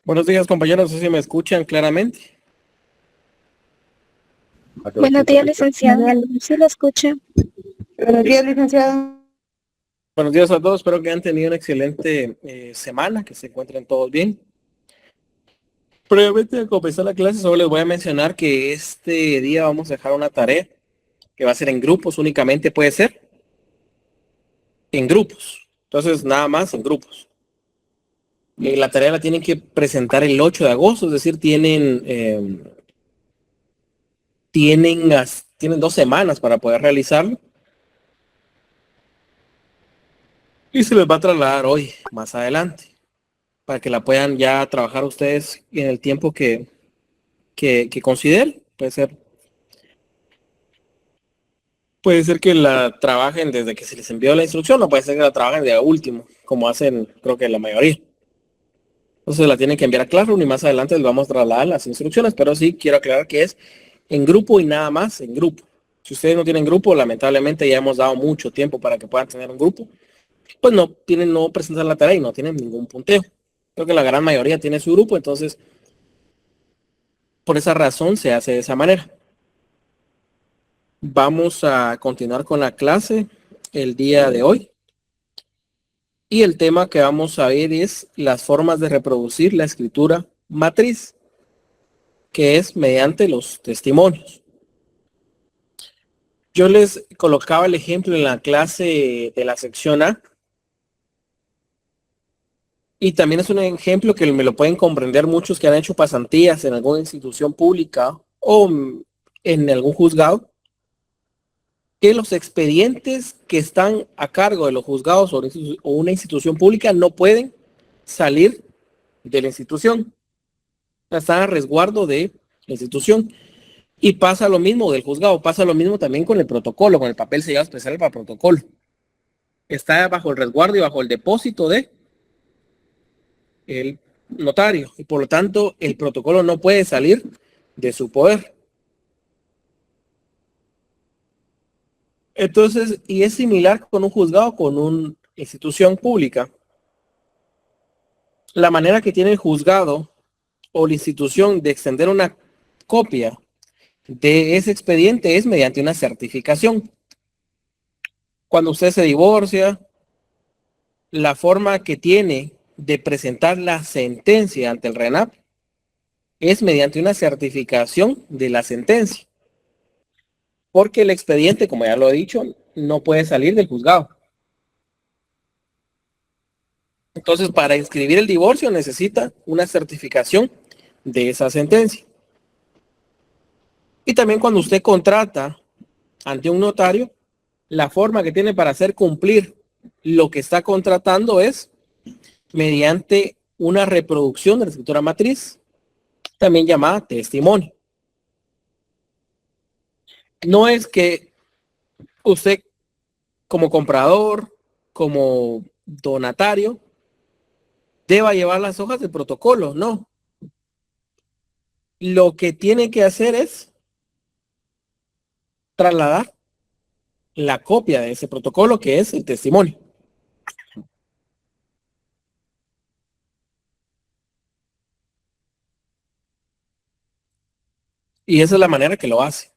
Buenos días, compañeros. No sé si me escuchan claramente. Buenos días, licenciado. Sí lo escucho. Buenos días, licenciado. Buenos días a todos. Espero que hayan tenido una excelente semana, que se encuentren todos bien. Previamente de comenzar la clase, solo les voy a mencionar que este día vamos a dejar una tarea que va a ser en grupos únicamente, puede ser en grupos. Entonces, nada más en grupos. La tarea la tienen que presentar el 8 de agosto, es decir, tienen 2 semanas para poder realizarlo y se les va a trasladar hoy, más adelante, para que la puedan ya trabajar ustedes en el tiempo que consideren. Puede ser que la trabajen desde que se les envió la instrucción, o puede ser que la trabajen de último, como hacen creo que la mayoría. Entonces la tienen que enviar a Classroom y más adelante les vamos a trasladar las instrucciones, pero sí quiero aclarar que es en grupo y nada más en grupo. Si ustedes no tienen grupo, lamentablemente ya hemos dado mucho tiempo para que puedan tener un grupo, pues no presentan la tarea y no tienen ningún punteo. Creo que la gran mayoría tiene su grupo, entonces por esa razón se hace de esa manera. Vamos a continuar con la clase el día de hoy. Y el tema que vamos a ver es las formas de reproducir la escritura matriz, que es mediante los testimonios. Yo les colocaba el ejemplo en la clase de la sección A. Y también es un ejemplo que me lo pueden comprender muchos que han hecho pasantías en alguna institución pública o en algún juzgado, que los expedientes que están a cargo de los juzgados o una institución pública no pueden salir de la institución. Están a resguardo de la institución. Y pasa lo mismo del juzgado, pasa lo mismo también con el protocolo, con el papel sellado especial para protocolo. Está bajo el resguardo y bajo el depósito de el notario y por lo tanto el protocolo no puede salir de su poder. Entonces, y es similar con un juzgado, con una institución pública. La manera que tiene el juzgado o la institución de extender una copia de ese expediente es mediante una certificación. Cuando usted se divorcia, la forma que tiene de presentar la sentencia ante el RENAP es mediante una certificación de la sentencia, porque el expediente, como ya lo he dicho, no puede salir del juzgado. Entonces, para inscribir el divorcio necesita una certificación de esa sentencia. Y también cuando usted contrata ante un notario, la forma que tiene para hacer cumplir lo que está contratando es mediante una reproducción de la escritura matriz, también llamada testimonio. No es que usted como comprador, como donatario, deba llevar las hojas de protocolo, no. Lo que tiene que hacer es trasladar la copia de ese protocolo que es el testimonio. Y esa es la manera que lo hace.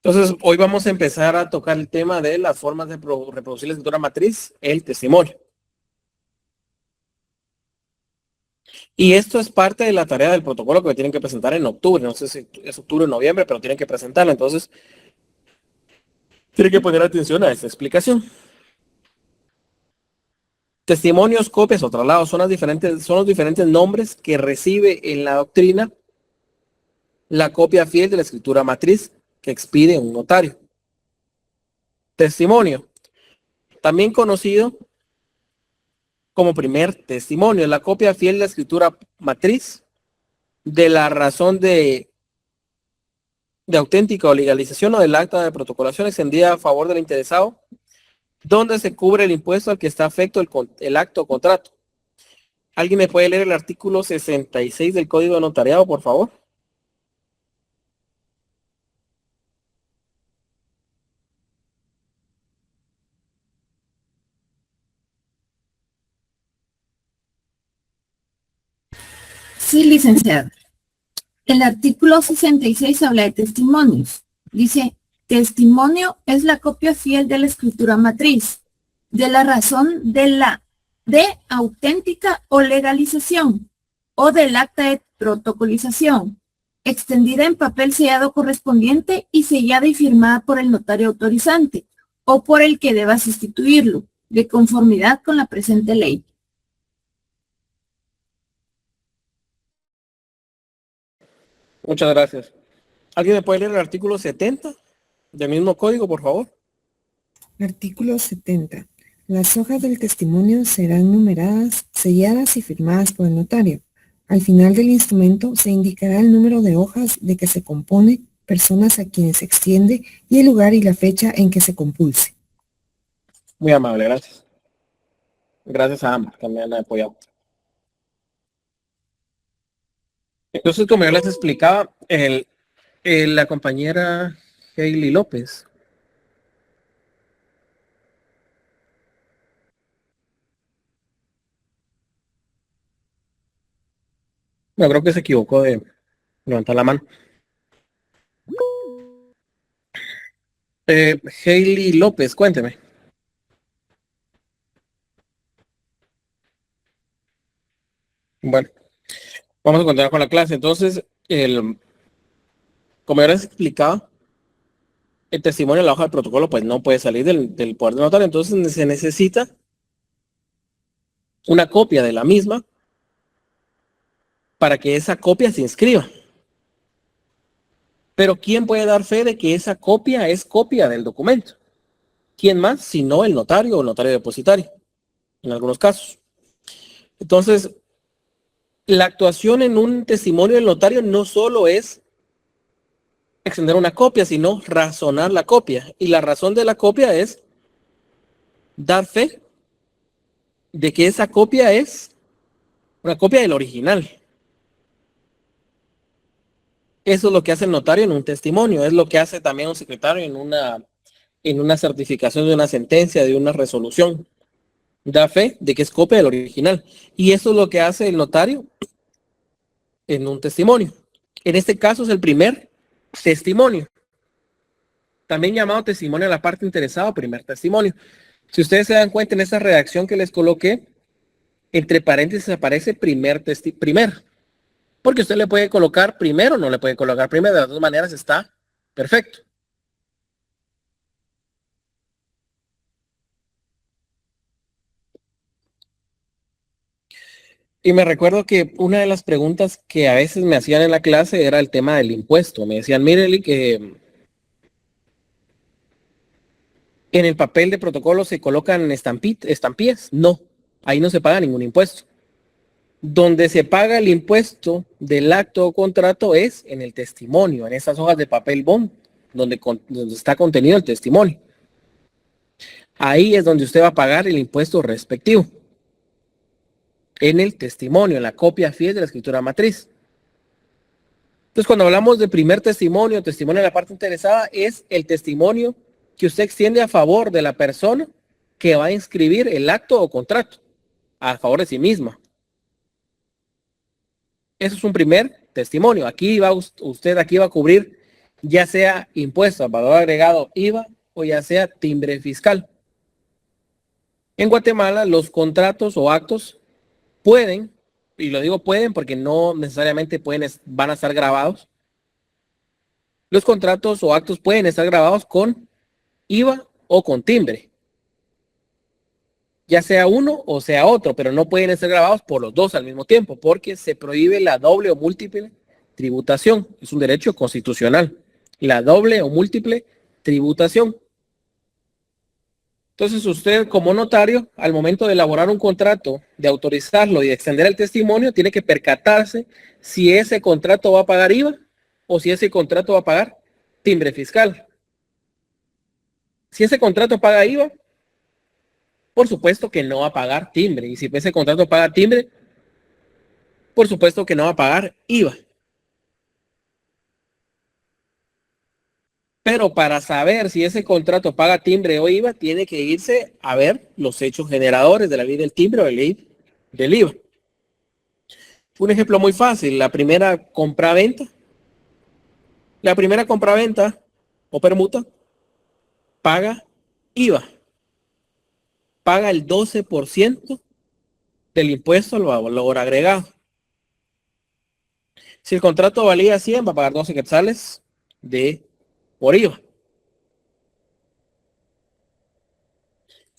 Entonces, hoy vamos a empezar a tocar el tema de las formas de reproducir la escritura matriz, el testimonio. Y esto es parte de la tarea del protocolo que tienen que presentar en octubre. No sé si es octubre o noviembre, pero tienen que presentarla. Entonces, tienen que poner atención a esta explicación. Testimonios, copias o traslados son los diferentes nombres que recibe en la doctrina la copia fiel de la escritura matriz que expide un notario. Testimonio, también conocido como primer testimonio, es la copia fiel de la escritura matriz de la razón de auténtica o legalización o del acta de protocolación extendida a favor del interesado, donde se cubre el impuesto al que está afecto el acto o contrato. ¿Alguien me puede leer el artículo 66 del Código de Notariado, por favor? Sí, licenciada. El artículo 66 habla de testimonios. Dice, testimonio es la copia fiel de la escritura matriz, de la razón de auténtica o legalización, o del acta de protocolización, extendida en papel sellado correspondiente y sellada y firmada por el notario autorizante, o por el que deba sustituirlo, de conformidad con la presente ley. Muchas gracias. ¿Alguien me puede leer el artículo 70 del mismo código, por favor? Artículo 70. Las hojas del testimonio serán numeradas, selladas y firmadas por el notario. Al final del instrumento se indicará el número de hojas de que se compone, personas a quienes se extiende y el lugar y la fecha en que se compulse. Muy amable, gracias. Gracias a ambos que me han apoyado. Entonces, como yo les explicaba, la compañera Hailey López yo creo que se equivocó de levantar la mano. Hailey López, cuénteme. Bueno, vamos a continuar con la clase. Entonces, como ya les explicaba, el testimonio de la hoja del protocolo pues no puede salir del poder del notario. Entonces se necesita una copia de la misma para que esa copia se inscriba. Pero ¿quién puede dar fe de que esa copia es copia del documento? ¿Quién más? Sino el notario o el notario depositario, en algunos casos. Entonces, la actuación en un testimonio del notario no solo es extender una copia, sino razonar la copia. Y la razón de la copia es dar fe de que esa copia es una copia del original. Eso es lo que hace el notario en un testimonio, es lo que hace también un secretario en una certificación de una sentencia, de una resolución. Da fe de que es copia del original. Y eso es lo que hace el notario en un testimonio. En este caso es el primer testimonio. También llamado testimonio a la parte interesada o primer testimonio. Si ustedes se dan cuenta en esa redacción que les coloqué, entre paréntesis aparece primer. Porque usted le puede colocar primero o no le puede colocar primero. De las dos maneras está perfecto. Y me recuerdo que una de las preguntas que a veces me hacían en la clase era el tema del impuesto. Me decían, mire, que en el papel de protocolo se colocan estampillas. No, ahí no se paga ningún impuesto. Donde se paga el impuesto del acto o contrato es en el testimonio, en esas hojas de papel bond, donde está contenido el testimonio. Ahí es donde usted va a pagar el impuesto respectivo. En el testimonio, en la copia fiel de la escritura matriz. Entonces, cuando hablamos de primer testimonio, testimonio de la parte interesada, es el testimonio que usted extiende a favor de la persona que va a inscribir el acto o contrato, a favor de sí misma. Eso es un primer testimonio. Aquí va usted aquí va a cubrir ya sea impuesto a valor agregado IVA o ya sea timbre fiscal. En Guatemala los contratos o actos pueden, y lo digo pueden porque no necesariamente van a estar grabados. Los contratos o actos pueden estar grabados con IVA o con timbre. Ya sea uno o sea otro, pero no pueden ser grabados por los dos al mismo tiempo porque se prohíbe la doble o múltiple tributación. Es un derecho constitucional. La doble o múltiple tributación. Entonces usted como notario, al momento de elaborar un contrato, de autorizarlo y de extender el testimonio, tiene que percatarse si ese contrato va a pagar IVA o si ese contrato va a pagar timbre fiscal. Si ese contrato paga IVA, por supuesto que no va a pagar timbre. Y si ese contrato paga timbre, por supuesto que no va a pagar IVA. Pero para saber si ese contrato paga timbre o IVA, tiene que irse a ver los hechos generadores de la ley del timbre o de la ley del IVA. Un ejemplo muy fácil, la primera compra-venta. La primera compra-venta o permuta paga IVA. Paga el 12% del impuesto al valor agregado. Si el contrato valía 100, va a pagar 12 quetzales por IVA.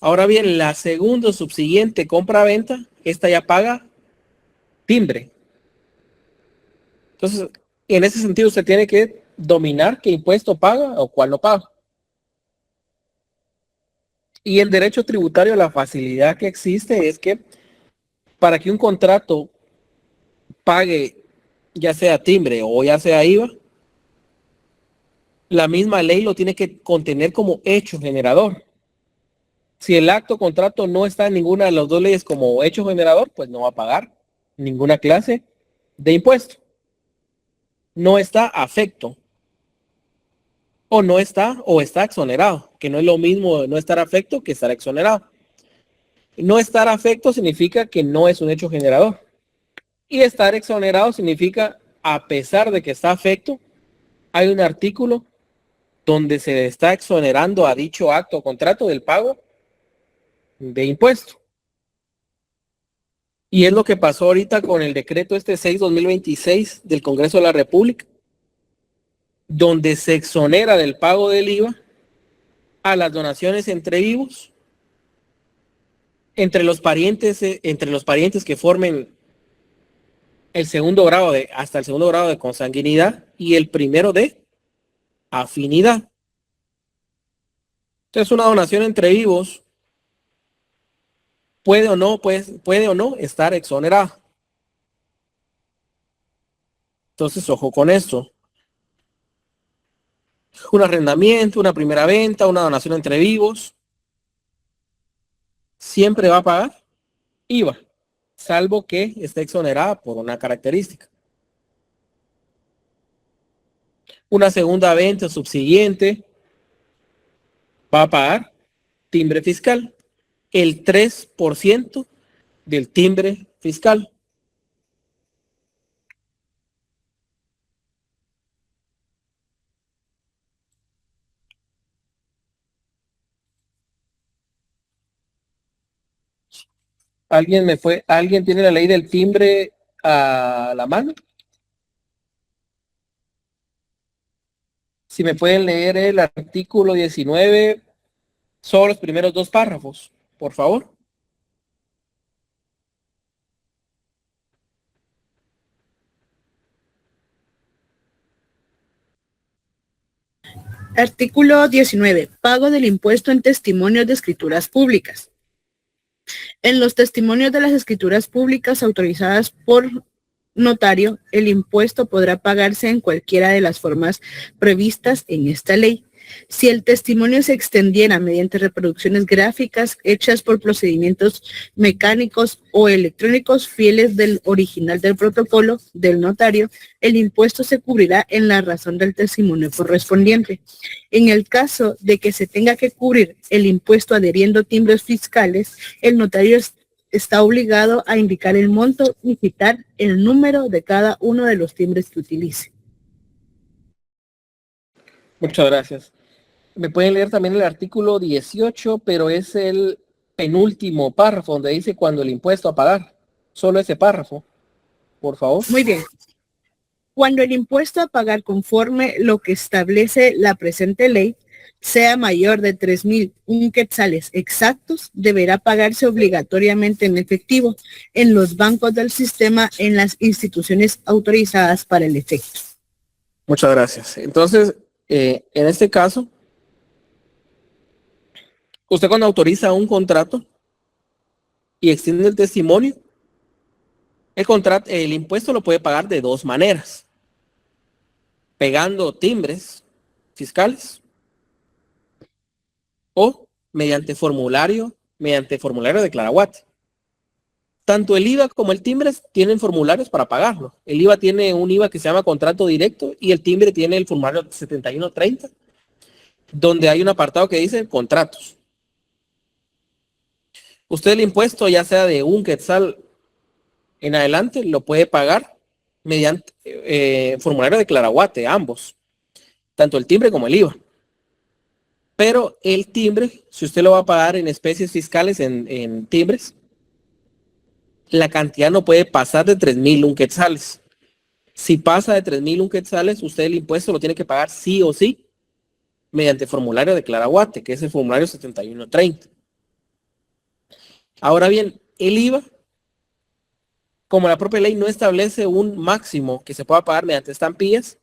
Ahora bien, la segunda subsiguiente compra-venta, esta ya paga timbre. Entonces, en ese sentido, usted tiene que dominar qué impuesto paga o cuál no paga. Y el derecho tributario, la facilidad que existe es que para que un contrato pague ya sea timbre o ya sea IVA, la misma ley lo tiene que contener como hecho generador. Si el acto contrato no está en ninguna de las dos leyes como hecho generador, pues no va a pagar ninguna clase de impuesto. No está afecto. O no está, o está exonerado, que no es lo mismo no estar afecto que estar exonerado. No estar afecto significa que no es un hecho generador. Y estar exonerado significa, a pesar de que está afecto, hay un artículo donde se está exonerando a dicho acto o contrato del pago de impuesto. Y es lo que pasó ahorita con el decreto 6/2026 del Congreso de la República, donde se exonera del pago del IVA a las donaciones entre vivos, entre los parientes que formen el segundo grado hasta el segundo grado de consanguinidad y el primero de afinidad. Entonces, una donación entre vivos puede o no estar exonerada. Entonces, ojo con esto. Un arrendamiento, una primera venta, una donación entre vivos, siempre va a pagar IVA, salvo que esté exonerada por una característica. Una segunda venta subsiguiente va a pagar timbre fiscal, el 3% del timbre fiscal. ¿Alguien tiene la ley del timbre a la mano? Si me pueden leer el artículo 19, solo los primeros dos párrafos, por favor. Artículo 19. Pago del impuesto en testimonios de escrituras públicas. En los testimonios de las escrituras públicas autorizadas por notario, el impuesto podrá pagarse en cualquiera de las formas previstas en esta ley. Si el testimonio se extendiera mediante reproducciones gráficas hechas por procedimientos mecánicos o electrónicos fieles del original del protocolo del notario, el impuesto se cubrirá en la razón del testimonio correspondiente. En el caso de que se tenga que cubrir el impuesto adheriendo timbres fiscales, el notario está obligado a indicar el monto y citar el número de cada uno de los timbres que utilice. Muchas gracias. Me pueden leer también el artículo 18, pero es el penúltimo párrafo donde dice cuando el impuesto a pagar. Solo ese párrafo, por favor. Muy bien. Cuando el impuesto a pagar conforme lo que establece la presente ley sea mayor de 3,001 quetzales exactos, deberá pagarse obligatoriamente en efectivo en los bancos del sistema en las instituciones autorizadas para el efecto. Muchas gracias. Entonces, en este caso, usted cuando autoriza un contrato y extiende el testimonio, el impuesto lo puede pagar de dos maneras. Pegando timbres fiscales o mediante formulario de Claraguate. Tanto el IVA como el timbre tienen formularios para pagarlo. El IVA tiene un IVA que se llama contrato directo y el timbre tiene el formulario 7130, donde hay un apartado que dice contratos. Usted el impuesto, ya sea de 1 quetzal en adelante lo puede pagar mediante formulario de Claraguate, ambos, tanto el timbre como el IVA. Pero el timbre, si usted lo va a pagar en especies fiscales, en timbres, la cantidad no puede pasar de 3,001 quetzales. Si pasa de 3,001 quetzales, usted el impuesto lo tiene que pagar sí o sí mediante formulario de Claraguate, que es el formulario 7130. Ahora bien, el IVA, como la propia ley no establece un máximo que se pueda pagar mediante estampillas,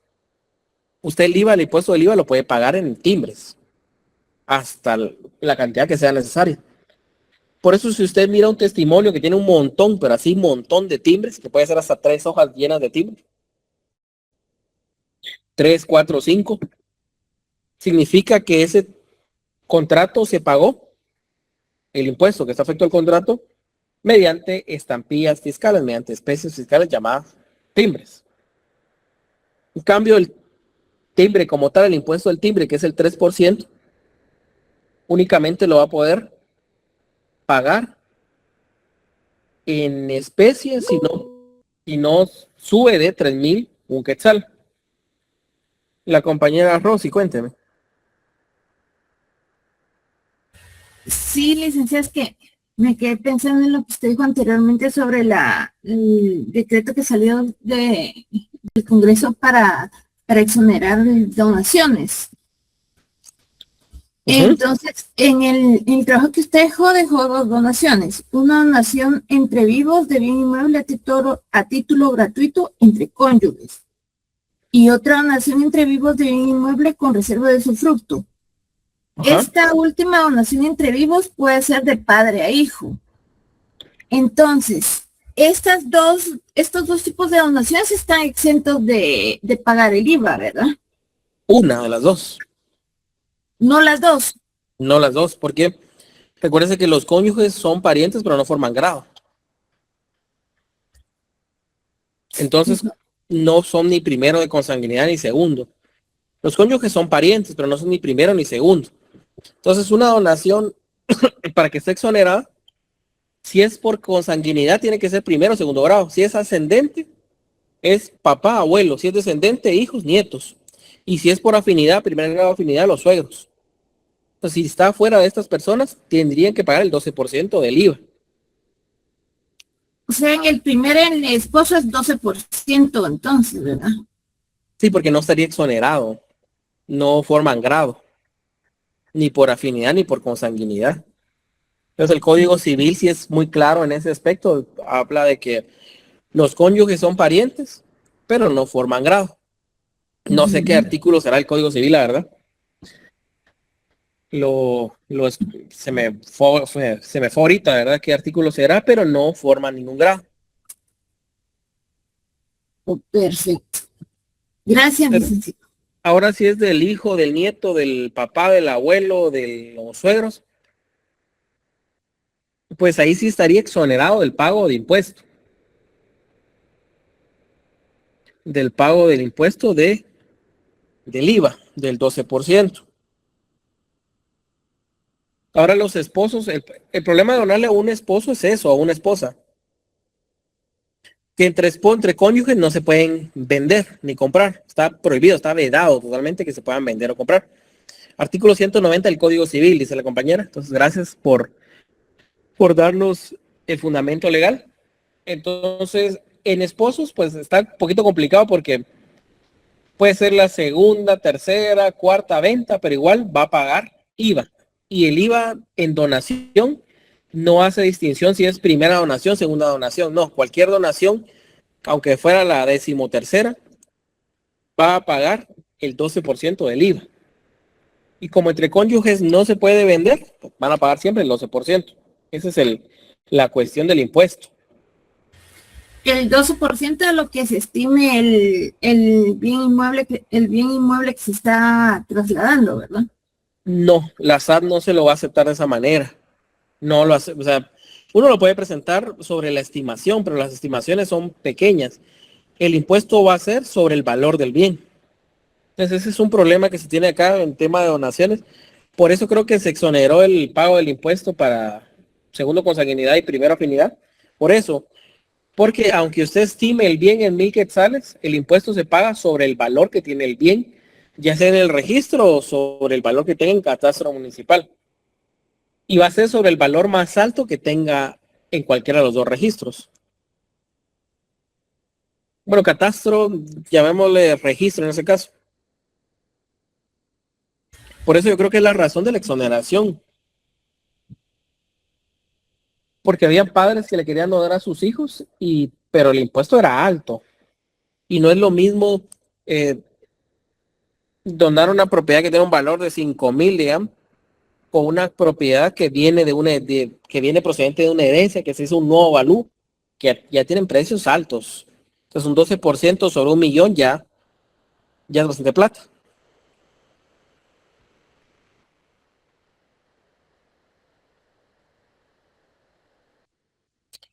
usted el impuesto del IVA lo puede pagar en timbres, hasta la cantidad que sea necesaria. Por eso, si usted mira un testimonio que tiene un montón, pero así un montón de timbres, que puede ser hasta 3 hojas llenas de timbres, 3, 4, 5, significa que ese contrato se pagó, el impuesto que está afecto al contrato, mediante estampillas fiscales, mediante especies fiscales llamadas timbres. En cambio, el timbre como tal, el impuesto del timbre, que es el 3%, únicamente lo va a poder pagar en especie si no sube de 3,001 quetzal. La compañera Rosy, cuénteme. Sí, licenciada, es que me quedé pensando en lo que usted dijo anteriormente sobre el decreto que salió del Congreso para exonerar donaciones. Entonces, en el trabajo que usted dejó dos donaciones. Una donación entre vivos de bien inmueble a título gratuito entre cónyuges. Y otra donación entre vivos de bien inmueble con reserva de usufructo. Ajá. Esta última donación entre vivos puede ser de padre a hijo. Entonces, estos dos tipos de donaciones están exentos de pagar el IVA, ¿verdad? Una de las dos. No las dos. No las dos, porque recuérdense que los cónyuges son parientes, pero no forman grado. Entonces, no son ni primero de consanguinidad ni segundo. Los cónyuges son parientes, pero no son ni primero ni segundo. Entonces, una donación, para que esté exonerada, si es por consanguinidad, tiene que ser primero o segundo grado. Si es ascendente, es papá, abuelo. Si es descendente, hijos, nietos. Y si es por afinidad, primer grado de afinidad, los suegros. Entonces, si está fuera de estas personas, tendrían que pagar el 12% del IVA. O sea, en el esposo es 12%, entonces, ¿verdad? Sí, porque no estaría exonerado. No forman grado. Ni por afinidad, ni por consanguinidad. Entonces, el Código Civil sí es muy claro en ese aspecto. Habla de que los cónyuges son parientes, pero no forman grado. No sé qué artículo será el Código Civil, la verdad. Se me fue ahorita, ¿verdad? ¿Qué artículo será? Pero no forma ningún grado. Oh, perfecto. Gracias, licenciado. Ahora si es del hijo, del nieto, del papá, del abuelo, de los suegros, pues ahí sí estaría exonerado del pago de impuesto. Del pago del impuesto del IVA, del 12%. Ahora los esposos, el problema de donarle a un esposo es eso, a una esposa. Que entre cónyuges no se pueden vender ni comprar. Está prohibido, está vedado totalmente que se puedan vender o comprar. Artículo 190 del Código Civil, dice la compañera. Entonces, gracias por darnos el fundamento legal. Entonces, en esposos, pues está un poquito complicado porque puede ser la segunda, tercera, cuarta venta, pero igual va a pagar IVA. Y el IVA en donación no hace distinción si es primera donación, segunda donación. No, cualquier donación, aunque fuera la 13ª, va a pagar el 12% del IVA. Y como entre cónyuges no se puede vender, van a pagar siempre el 12%. Esa es la cuestión del impuesto. El 12% de lo que se estime el bien inmueble que se está trasladando, ¿verdad? No, la SAT no se lo va a aceptar de esa manera. No lo hace, o sea, uno lo puede presentar sobre la estimación, pero las estimaciones son pequeñas. El impuesto va a ser sobre el valor del bien. Entonces ese es un problema que se tiene acá en tema de donaciones. Por eso creo que se exoneró el pago del impuesto para segundo consanguinidad y primera afinidad. Por eso, Porque aunque usted estime el bien en 1,000 quetzales, el impuesto se paga sobre el valor que tiene el bien, ya sea en el registro o sobre el valor que tenga en catastro municipal. Y va a ser sobre el valor más alto que tenga en cualquiera de los dos registros. Bueno, catastro, llamémosle registro en ese caso. Por eso yo creo que es la razón de la exoneración. Porque había padres que le querían donar a sus hijos, pero el impuesto era alto. Y no es lo mismo donar una propiedad que tiene un valor de 5,000, digamos, o una propiedad que viene que viene procedente de una herencia, que se hizo un nuevo valú, que ya tienen precios altos. Entonces un 12% sobre 1,000,000 ya es bastante plata.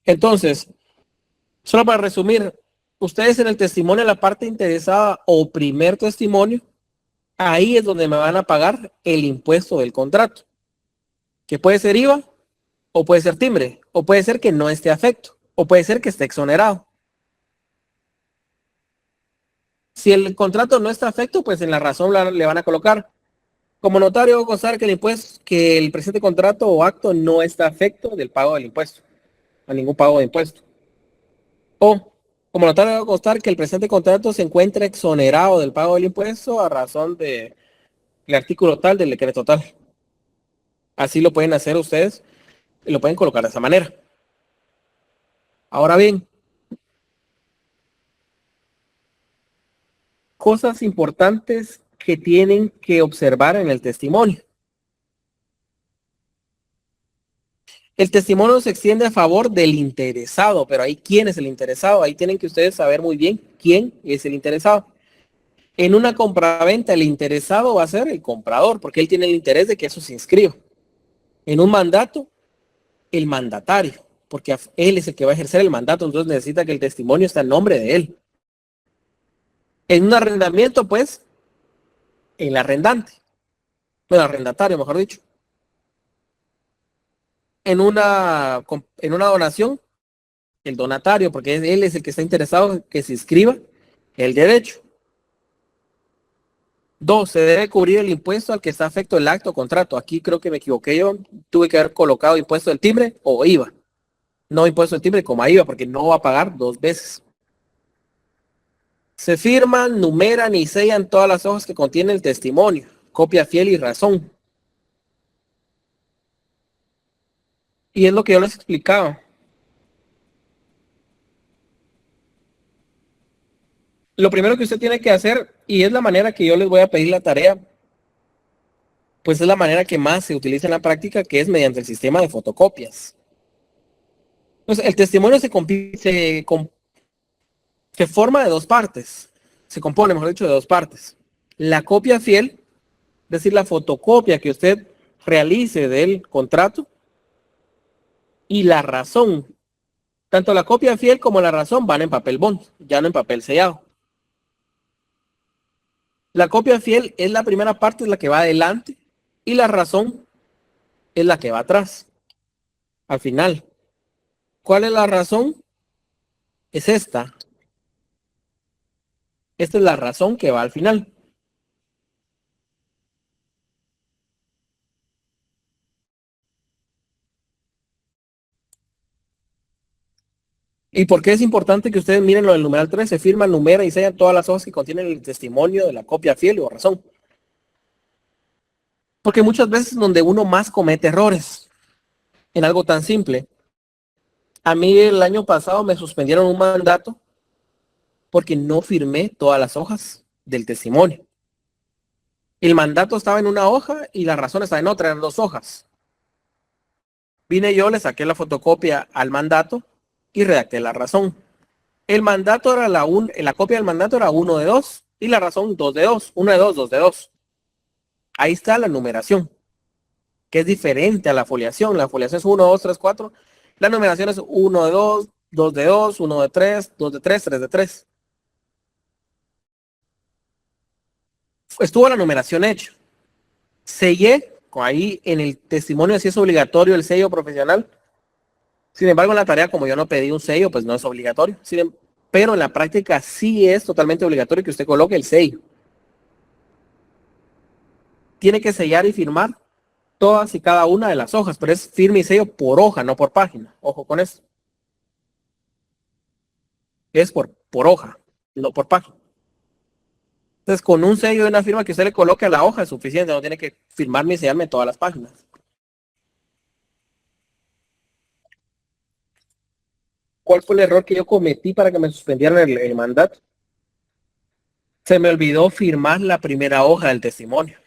Entonces, solo para resumir, ustedes en el testimonio, la parte interesada o primer testimonio, ahí es donde me van a pagar el impuesto del contrato, que puede ser IVA, o puede ser timbre, o puede ser que no esté afecto, o puede ser que esté exonerado. Si el contrato no está afecto, pues en la razón le van a colocar: como notario va a constar que el presente contrato o acto no está afecto del pago del impuesto, a ningún pago de impuesto. O como notario va a constar que el presente contrato se encuentra exonerado del pago del impuesto a razón del artículo tal del decreto tal. Así lo pueden hacer ustedes y lo pueden colocar de esa manera. Ahora bien, cosas importantes que tienen que observar en el testimonio. El testimonio se extiende a favor del interesado, pero ahí, ¿quién es el interesado? Ahí tienen que ustedes saber muy bien quién es el interesado. En una compraventa, el interesado va a ser el comprador, porque él tiene el interés de que eso se inscriba. En un mandato, el mandatario, porque él es el que va a ejercer el mandato, entonces necesita que el testimonio esté en nombre de él. En un arrendamiento, pues, el arrendante, el arrendatario, mejor dicho. En una donación, el donatario, porque él es el que está interesado en que se inscriba el derecho. 2, se debe cubrir el impuesto al que está afecto el acto o contrato. Aquí creo que me equivoqué yo, tuve que haber colocado impuesto del timbre o IVA. No impuesto del timbre como IVA, porque no va a pagar 2 veces. Se firman, numeran y sellan todas las hojas que contienen el testimonio, copia fiel y razón. Y es lo que yo les explicaba. Lo primero que usted tiene que hacer, y es la manera que yo les voy a pedir la tarea, pues es la manera que más se utiliza en la práctica, que es mediante el sistema de fotocopias. Entonces, el testimonio se forma de 2 partes. Se compone, mejor dicho, de 2 partes. La copia fiel, es decir, la fotocopia que usted realice del contrato, y la razón. Tanto la copia fiel como la razón van en papel bond, ya no en papel sellado. La copia fiel es la primera parte, es la que va adelante, y la razón es la que va atrás, al final. ¿Cuál es la razón? Es esta. Esta es la razón que va al final. ¿Y por qué es importante que ustedes miren lo del numeral 3? Se firma, numera y sellan todas las hojas que contienen el testimonio de la copia fiel o razón. Porque muchas veces donde uno más comete errores en algo tan simple. A mí el año pasado me suspendieron un mandato porque no firmé todas las hojas del testimonio. El mandato estaba en una hoja y la razón estaba en otra, eran 2 hojas. Vine yo, le saqué la fotocopia al mandato y redacté la razón. El mandato era la copia del mandato era 1 de 2 y la razón 2 de 2, 1 de 2, 2 de 2. Ahí está la numeración, que es diferente a la foliación. La foliación es 1, 2, 3, 4. La numeración es 1 de 2, 2 de 2, 1 de 3, 2 de 3, 3 de 3. Estuvo la numeración hecha. Sellé, ahí en el testimonio si es obligatorio el sello profesional, Sin embargo, en la tarea, como yo no pedí un sello, pues no es obligatorio. Pero en la práctica sí es totalmente obligatorio que usted coloque el sello. Tiene que sellar y firmar todas y cada una de las hojas, pero es firme y sello por hoja, no por página. Ojo con eso. Es por hoja, no por página. Entonces, con un sello y una firma que usted le coloque a la hoja es suficiente, no tiene que firmarme y sellarme todas las páginas. ¿Cuál fue el error que yo cometí para que me suspendieran el mandato? Se me olvidó firmar la primera hoja del testimonio.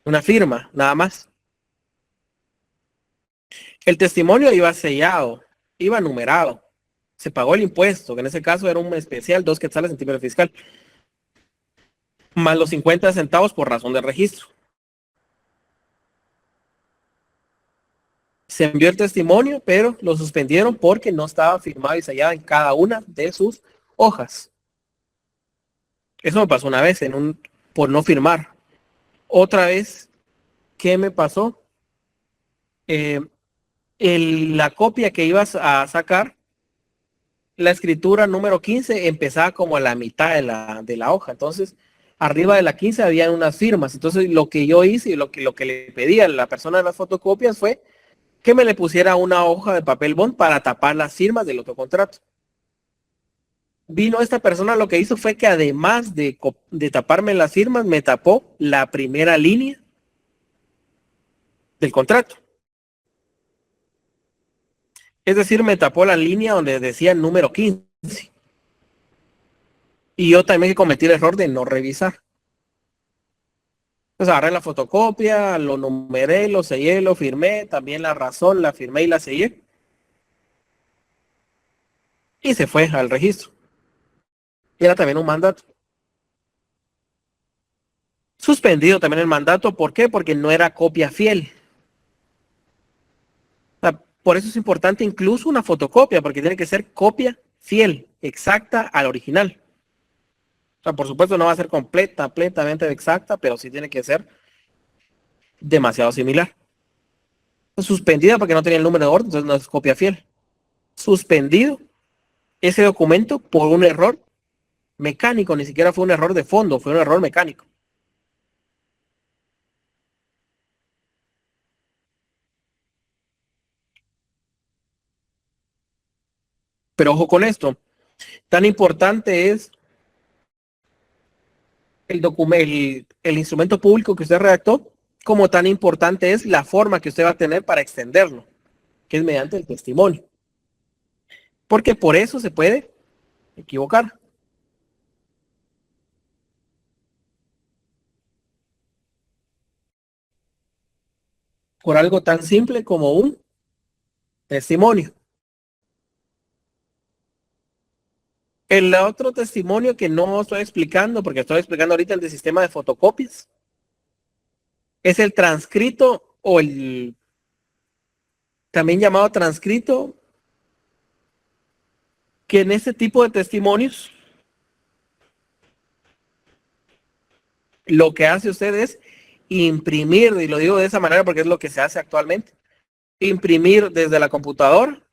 Una firma, nada más. El testimonio iba sellado, iba numerado. Se pagó el impuesto, que en ese caso era un especial, 2 quetzales en timbre fiscal, más los 50 centavos por razón de registro. Se envió el testimonio, pero lo suspendieron porque no estaba firmado y sellado en cada una de sus hojas. Eso me pasó una vez por no firmar. Otra vez, ¿qué me pasó? La copia que ibas a sacar, la escritura número 15 empezaba como a la mitad de la hoja. Entonces, arriba de la 15 había unas firmas. Entonces, lo que yo hice y lo que le pedí a la persona de las fotocopias fue que me le pusiera una hoja de papel bond para tapar las firmas del otro contrato. Vino esta persona, lo que hizo fue que además de taparme las firmas, me tapó la primera línea del contrato. Es decir, me tapó la línea donde decía el número 15. Y yo también cometí el error de no revisar. Entonces agarré la fotocopia, lo numeré, lo sellé, lo firmé, también la razón la firmé y la sellé. Y se fue al registro. Y era también un mandato. Suspendido también el mandato. ¿Por qué? Porque no era copia fiel. O sea, por eso es importante incluso una fotocopia, porque tiene que ser copia fiel, exacta al original. O sea, por supuesto no va a ser completamente exacta, pero sí tiene que ser demasiado similar. Suspendida porque no tenía el número de orden, entonces no es copia fiel. Suspendido ese documento por un error mecánico, ni siquiera fue un error de fondo, fue un error mecánico. Pero ojo con esto, tan importante es el instrumento público que usted redactó, como tan importante es la forma que usted va a tener para extenderlo, que es mediante el testimonio. Porque por eso se puede equivocar. Por algo tan simple como un testimonio. El otro testimonio que no estoy explicando, porque estoy explicando ahorita el del sistema de fotocopias, es el transcrito o el también llamado transcrito, que en este tipo de testimonios lo que hace usted es imprimir, y lo digo de esa manera porque es lo que se hace actualmente, imprimir desde la computadora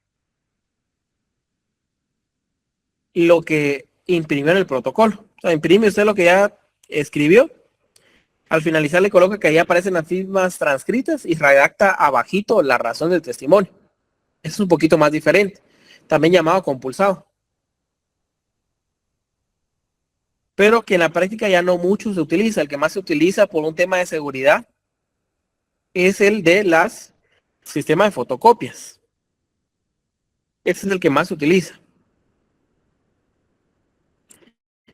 lo que imprimió en el protocolo. O sea, imprime usted lo que ya escribió. Al finalizar le coloca que ahí aparecen las firmas transcritas y redacta abajito la razón del testimonio. Eso es un poquito más diferente. También llamado compulsado. Pero que en la práctica ya no mucho se utiliza. El que más se utiliza por un tema de seguridad es el de las sistemas de fotocopias. Ese es el que más se utiliza.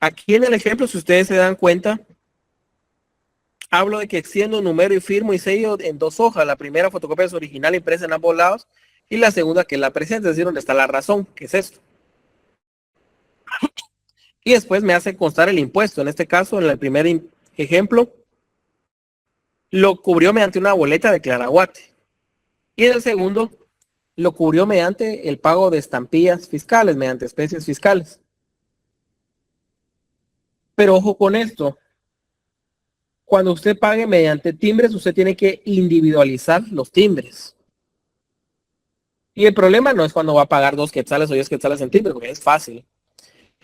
Aquí en el ejemplo, si ustedes se dan cuenta, hablo de que extiendo, numero y firmo y sello en 2 hojas. La primera fotocopia es original impresa en ambos lados y la segunda que es la presente, es decir, donde está la razón, que es esto. Y después me hace constar el impuesto. En este caso, en el primer ejemplo, lo cubrió mediante una boleta de Claraguate. Y en el segundo, lo cubrió mediante el pago de estampillas fiscales, mediante especies fiscales. Pero ojo con esto. Cuando usted pague mediante timbres, usted tiene que individualizar los timbres. Y el problema no es cuando va a pagar 2 quetzales o 10 quetzales en timbre, porque es fácil.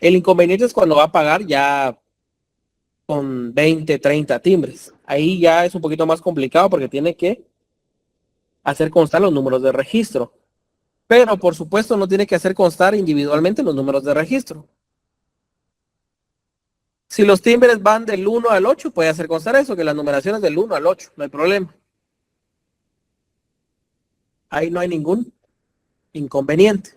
El inconveniente es cuando va a pagar ya con 20, 30 timbres. Ahí ya es un poquito más complicado porque tiene que hacer constar los números de registro. Pero por supuesto no tiene que hacer constar individualmente los números de registro. Si los timbres van del 1 al 8, puede hacer constar eso, que las numeraciones del 1 al 8, no hay problema. Ahí no hay ningún inconveniente.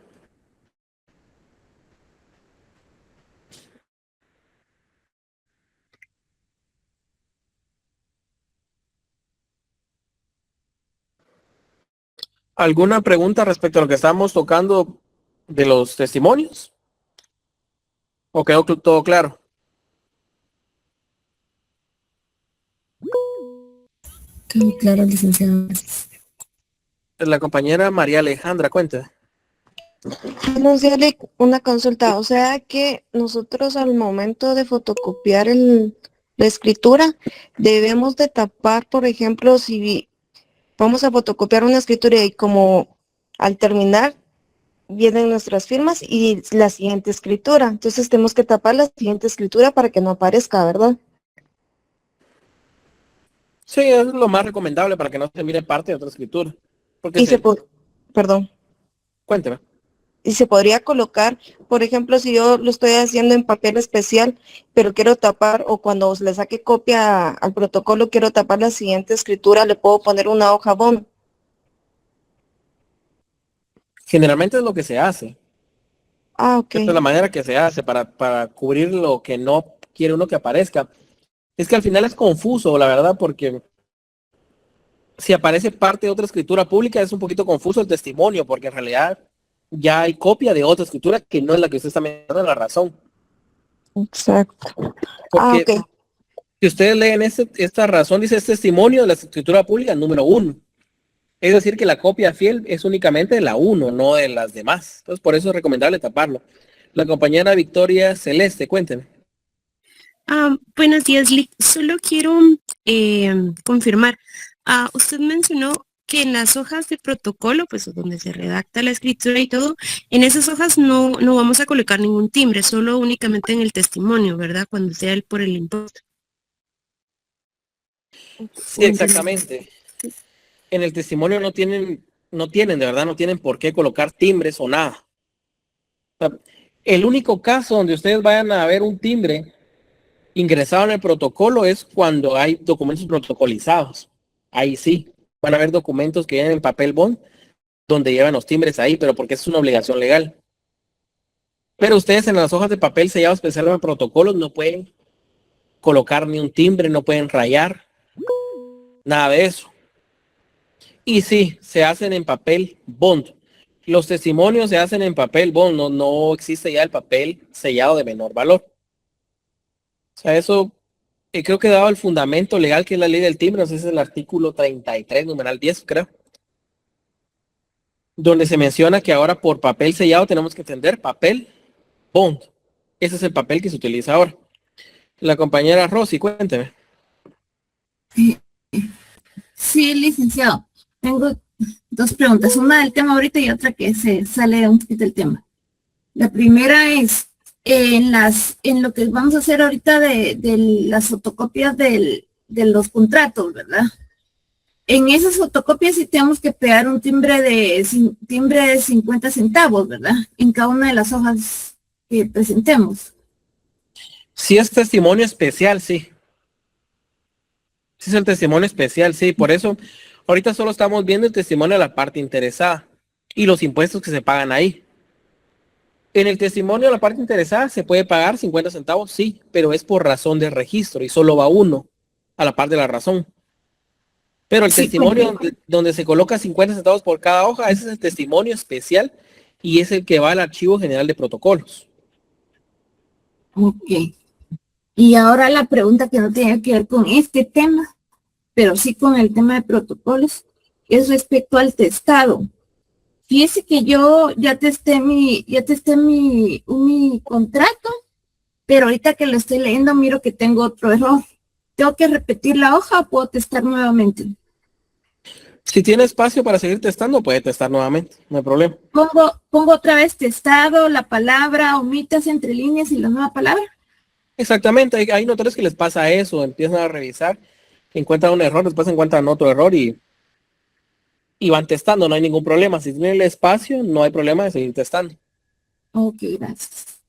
¿Alguna pregunta respecto a lo que estamos tocando de los testimonios? ¿O quedó todo claro? Quedó claro, licenciado. La compañera María Alejandra, cuente. Buenos días, una consulta. O sea que nosotros al momento de fotocopiar la escritura, debemos de tapar, por ejemplo, si vamos a fotocopiar una escritura y como al terminar vienen nuestras firmas y la siguiente escritura. Entonces tenemos que tapar la siguiente escritura para que no aparezca, ¿verdad? Sí, es lo más recomendable para que no se mire parte de otra escritura. Porque Y perdón. Cuénteme. Y se podría colocar, por ejemplo, si yo lo estoy haciendo en papel especial, pero quiero tapar, o cuando le saque copia al protocolo, quiero tapar la siguiente escritura, le puedo poner una hoja bond. Generalmente es lo que se hace. Ah, ok. Esta es la manera que se hace para cubrir lo que no quiere uno que aparezca. Es que al final es confuso, la verdad, porque si aparece parte de otra escritura pública es un poquito confuso el testimonio, porque en realidad ya hay copia de otra escritura que no es la que usted está mirando en la razón. Exacto. Porque Ok. si ustedes leen esta razón, dice es testimonio de la escritura pública número 1. Es decir, que la copia fiel es únicamente de la 1, no de las demás. Entonces, por eso es recomendable taparlo. La compañera Victoria Celeste, cuénteme. Buenos días, Lick. Solo quiero confirmar. Usted mencionó que en las hojas de protocolo, pues donde se redacta la escritura y todo, en esas hojas no vamos a colocar ningún timbre, solo únicamente en el testimonio, ¿verdad? Cuando sea por el impuesto. Sí, exactamente. En el testimonio no tienen, de verdad, no tienen por qué colocar timbres o nada. O sea, el único caso donde ustedes vayan a ver un timbre ingresado en el protocolo es cuando hay documentos protocolizados. Ahí sí, van a haber documentos que vienen en papel bond donde llevan los timbres ahí, pero porque es una obligación legal. Pero ustedes en las hojas de papel sellado especial en protocolos no pueden colocar ni un timbre, no pueden rayar, nada de eso. Y sí, se hacen en papel bond. Los testimonios se hacen en papel bond, no existe ya el papel sellado de menor valor. O sea, eso creo que daba el fundamento legal que es la ley del timbre, no sé si es el artículo 33, numeral 10, creo. Donde se menciona que ahora por papel sellado tenemos que entender papel bond. Ese es el papel que se utiliza ahora. La compañera Rosy, cuénteme. Sí, licenciado. Tengo dos preguntas, una del tema ahorita y otra que se sale un poquito del tema. La primera es, en lo que vamos a hacer ahorita de las fotocopias de los contratos, ¿verdad? En esas fotocopias sí tenemos que pegar un timbre de 50 centavos, ¿verdad? En cada una de las hojas que presentemos. Si es testimonio especial, sí. Si es el testimonio especial, sí. Por eso, ahorita solo estamos viendo el testimonio de la parte interesada y los impuestos que se pagan ahí. En el testimonio de la parte interesada se puede pagar 50 centavos, sí, pero es por razón de registro y solo va uno a la par de la razón. Pero el testimonio donde se coloca 50 centavos por cada hoja, ese es el testimonio especial y es el que va al Archivo General de Protocolos. Ok. Y ahora la pregunta que no tiene que ver con este tema, pero sí con el tema de protocolos, es respecto al testado. Fíjese que yo ya testé mi contrato, pero ahorita que lo estoy leyendo miro que tengo otro error. ¿Tengo que repetir la hoja o puedo testar nuevamente? Si tiene espacio para seguir testando, puede testar nuevamente, no hay problema. Pongo otra vez testado, la palabra, omitas entre líneas y la nueva palabra. Exactamente, hay notarios que les pasa eso, empiezan a revisar, encuentran un error, después encuentran otro error y van testando, no hay ningún problema. Si tienen el espacio, no hay problema de seguir testando. Ok, gracias.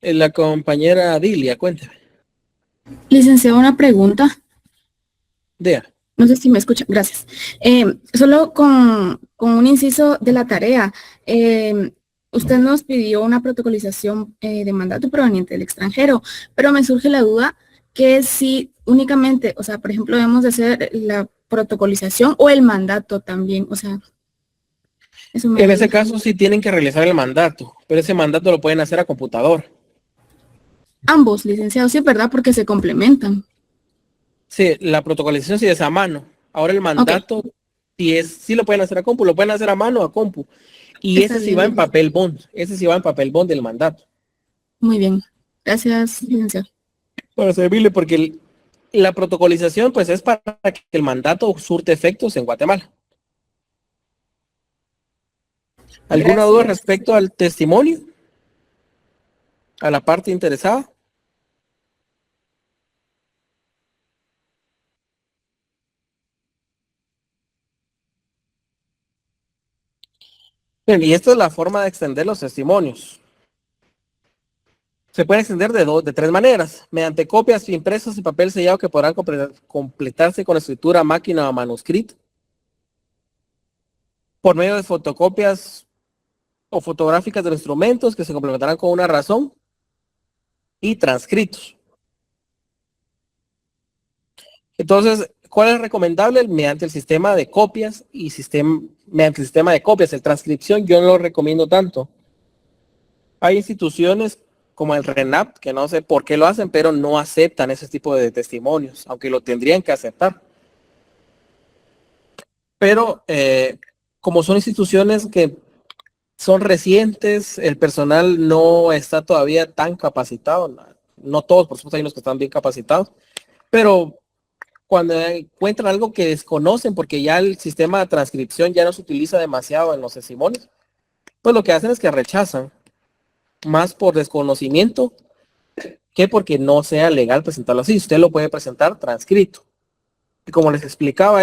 La compañera Dilia, cuénteme. Licenciado, una pregunta. Dea. No sé si me escucha. Gracias. Solo con un inciso de la tarea. Usted nos pidió una protocolización de mandato proveniente del extranjero, pero me surge la duda que si únicamente, o sea, por ejemplo, debemos de hacer la protocolización o el mandato también, o sea, eso me... En ese caso sí tienen que realizar el mandato, pero ese mandato lo pueden hacer a computador. Ambos, licenciado, sí, ¿verdad? Porque se complementan. Sí, la protocolización sí es a mano. Ahora el mandato sí lo pueden hacer a compu, lo pueden hacer a mano o a compu. Y Está ese sí bien, va en papel bond, ese sí va en papel bond del mandato. Muy bien. Gracias, licenciado. Para servirle, porque la protocolización pues es para que el mandato surte efectos en Guatemala. ¿Alguna duda respecto al testimonio? ¿A la parte interesada? Bien, y esta es la forma de extender los testimonios. Se puede extender de tres maneras, mediante copias impresas y papel sellado que podrán completarse con escritura, máquina o manuscrito, por medio de fotocopias o fotográficas de los instrumentos que se complementarán con una razón, y transcritos. Entonces, ¿cuál es recomendable? Mediante el sistema de copias mediante el sistema de copias. El transcripción yo no lo recomiendo tanto. Hay instituciones como el RENAP, que no sé por qué lo hacen, pero no aceptan ese tipo de testimonios, aunque lo tendrían que aceptar. Pero como son instituciones que son recientes, el personal no está todavía tan capacitado. No todos, por supuesto, hay unos que están bien capacitados, pero cuando encuentran algo que desconocen, porque ya el sistema de transcripción ya no se utiliza demasiado en los testimonios, pues lo que hacen es que rechazan, más por desconocimiento que porque no sea legal presentarlo así. Usted lo puede presentar transcrito. Y como les explicaba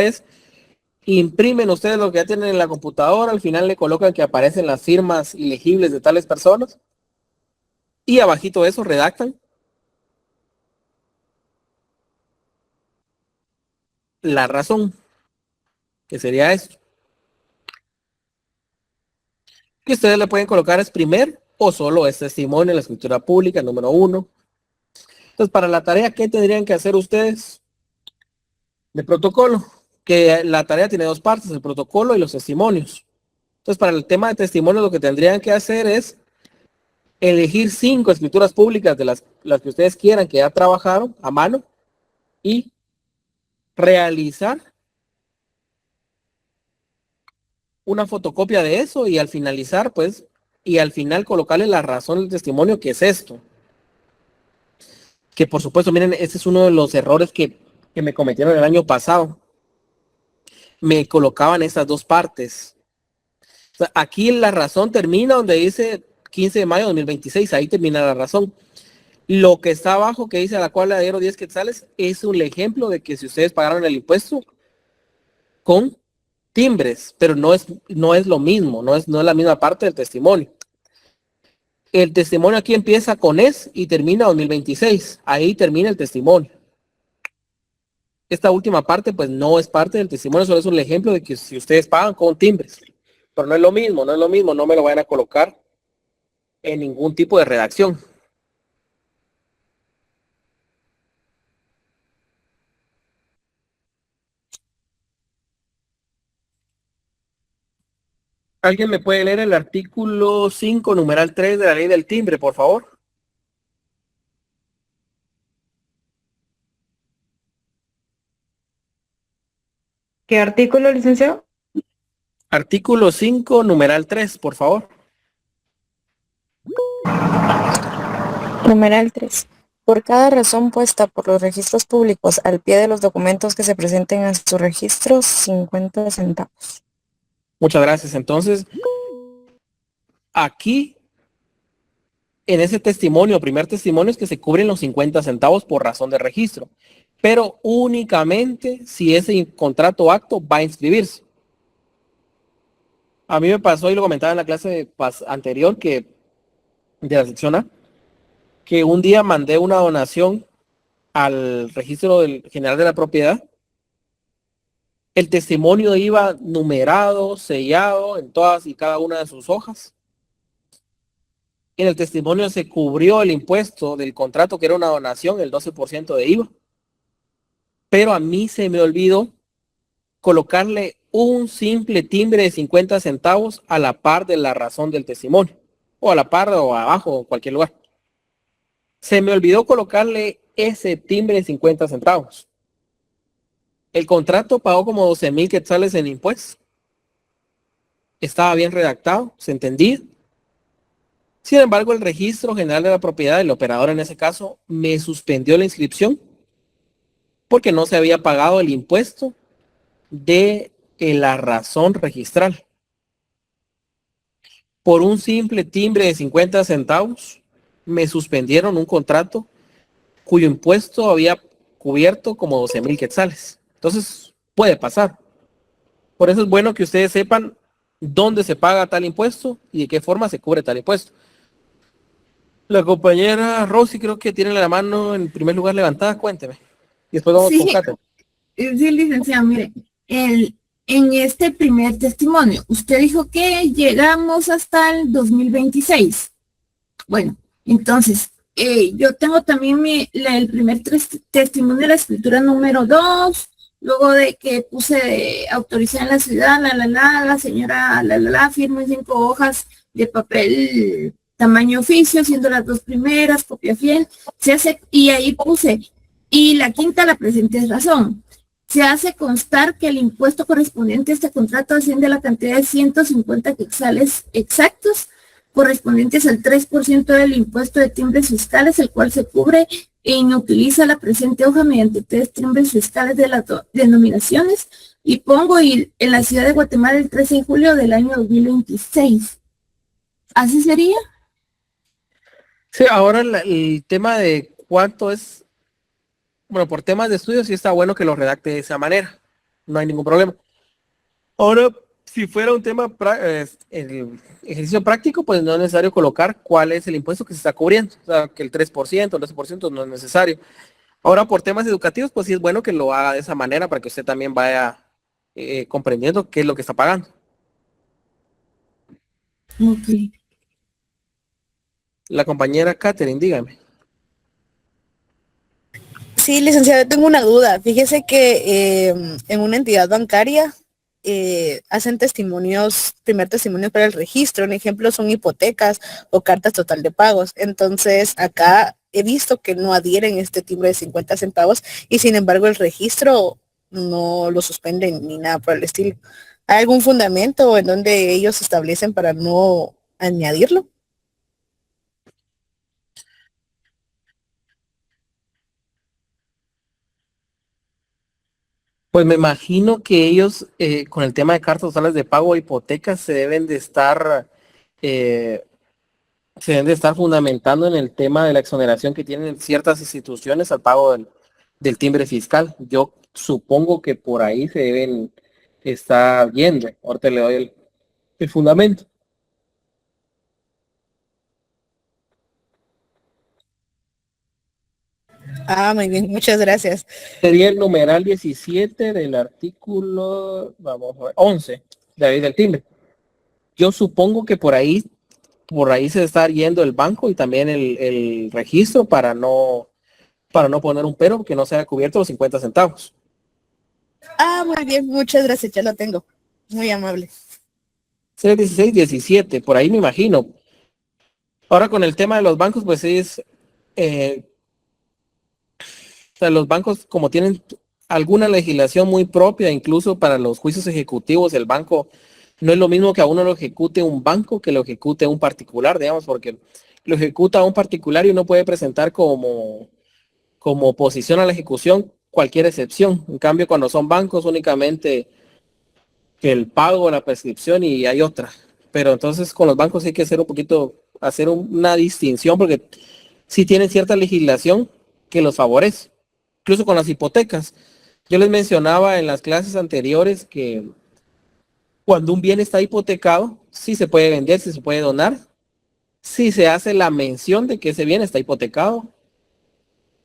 imprimen ustedes lo que ya tienen en la computadora, al final le colocan que aparecen las firmas ilegibles de tales personas y abajito de eso redactan la razón, que sería esto. Que ustedes le pueden colocar es primer o solo es testimonio en la escritura pública, número 1. Entonces, para la tarea, ¿qué tendrían que hacer ustedes? De protocolo, que la tarea tiene dos partes, el protocolo y los testimonios. Entonces, para el tema de testimonios, lo que tendrían que hacer es elegir 5 escrituras públicas de las que ustedes quieran, que ya trabajaron a mano, y realizar una fotocopia de eso, y al finalizar, pues, y al final colocarle la razón del testimonio, que es esto. Que por supuesto, miren, este es uno de los errores que me cometieron el año pasado. Me colocaban estas dos partes. O sea, aquí la razón termina donde dice 15 de mayo de 2026, ahí termina la razón. Lo que está abajo, que dice a la cual le dieron 10 quetzales, es un ejemplo de que si ustedes pagaron el impuesto con timbres, pero no es lo mismo, no es la misma parte del testimonio. El testimonio aquí empieza con es y termina 2026, ahí termina el testimonio. Esta última parte pues no es parte del testimonio, solo es un ejemplo de que si ustedes pagan con timbres, pero no es lo mismo, no me lo vayan a colocar en ningún tipo de redacción. ¿Alguien me puede leer el artículo 5, numeral 3 de la ley del timbre, por favor? ¿Qué artículo, licenciado? Artículo 5, numeral 3, por favor. Numeral 3. Por cada razón puesta por los registros públicos al pie de los documentos que se presenten a sus registros, 50 centavos. Muchas gracias. Entonces, aquí, en ese testimonio, primer testimonio, es que se cubren los 50 centavos por razón de registro, pero únicamente si ese contrato o acto va a inscribirse. A mí me pasó, y lo comentaba en la clase anterior, que de la sección A, que un día mandé una donación al registro general de la propiedad. El testimonio iba numerado, sellado en todas y cada una de sus hojas. En el testimonio se cubrió el impuesto del contrato, que era una donación, el 12% de IVA. Pero a mí se me olvidó colocarle un simple timbre de 50 centavos a la par de la razón del testimonio, o a la par o abajo, o cualquier lugar. Se me olvidó colocarle ese timbre de 50 centavos. El contrato pagó como 12,000 quetzales en impuestos. Estaba bien redactado, se entendía. Sin embargo, el registro general de la propiedad, el operador en ese caso, me suspendió la inscripción porque no se había pagado el impuesto de la razón registral. Por un simple timbre de 50 centavos, me suspendieron un contrato cuyo impuesto había cubierto como 12,000 quetzales. Entonces, puede pasar. Por eso es bueno que ustedes sepan dónde se paga tal impuesto y de qué forma se cubre tal impuesto. La compañera Rosy creo que tiene la mano en primer lugar levantada. Cuénteme. Y después vamos con Kate. Sí, licenciado, mire, en este primer testimonio, usted dijo que llegamos hasta el 2026. Bueno, entonces, yo tengo también el primer testimonio de la escritura número 2, luego de que puse autorizada en la ciudad, la señora, firma en 5 hojas de papel tamaño oficio, siendo las 2 primeras, copia fiel, se hace, y ahí puse, y la quinta la presente razón. Se hace constar que el impuesto correspondiente a este contrato asciende a la cantidad de 150 quetzales exactos, correspondientes al 3% del impuesto de timbres fiscales, el cual se cubre e inutiliza la presente hoja mediante 3 timbres fiscales de las denominaciones, y pongo en la ciudad de Guatemala el 13 de julio del año 2026. ¿Así sería? Sí, ahora el tema de cuánto es, bueno, por temas de estudio sí está bueno que lo redacte de esa manera, no hay ningún problema. Ahora, si fuera un tema, el ejercicio práctico, pues no es necesario colocar cuál es el impuesto que se está cubriendo, o sea, que el 3%, el 12% no es necesario. Ahora, por temas educativos, pues sí es bueno que lo haga de esa manera para que usted también vaya comprendiendo qué es lo que está pagando. Ok. La compañera Catherine, dígame. Sí, licenciado, tengo una duda. Fíjese que en una entidad bancaria hacen primer testimonio para el registro. Un ejemplo son hipotecas o cartas total de pagos. Entonces, acá he visto que no adhieren este timbre de 50 centavos y sin embargo el registro no lo suspenden ni nada por el estilo. ¿Hay algún fundamento en donde ellos establecen para no añadirlo? Pues me imagino que ellos, con el tema de cartas totales de pago o hipotecas, se deben de estar fundamentando en el tema de la exoneración que tienen ciertas instituciones al pago del timbre fiscal. Yo supongo que por ahí se deben estar yendo. Ahorita le doy el fundamento. Ah, muy bien, muchas gracias. Sería el numeral 17 del artículo, vamos a ver, 11 de la ley del timbre. Yo supongo que por ahí se está yendo el banco y también el registro para no poner un pero que no sea cubierto los 50 centavos. Ah, muy bien, muchas gracias, ya lo tengo. Muy amable. Sería 16, 17, por ahí me imagino. Ahora con el tema de los bancos, pues es, o sea, los bancos como tienen alguna legislación muy propia, incluso para los juicios ejecutivos, el banco no es lo mismo que a uno lo ejecute un banco que lo ejecute un particular, digamos, porque lo ejecuta a un particular y uno puede presentar como como oposición a la ejecución cualquier excepción. En cambio, cuando son bancos, únicamente que el pago, la prescripción y hay otra. Pero entonces con los bancos hay que hacer una distinción porque sí tienen cierta legislación que los favorece. Incluso con las hipotecas. Yo les mencionaba en las clases anteriores que cuando un bien está hipotecado, sí se puede vender, sí se puede donar, sí se hace la mención de que ese bien está hipotecado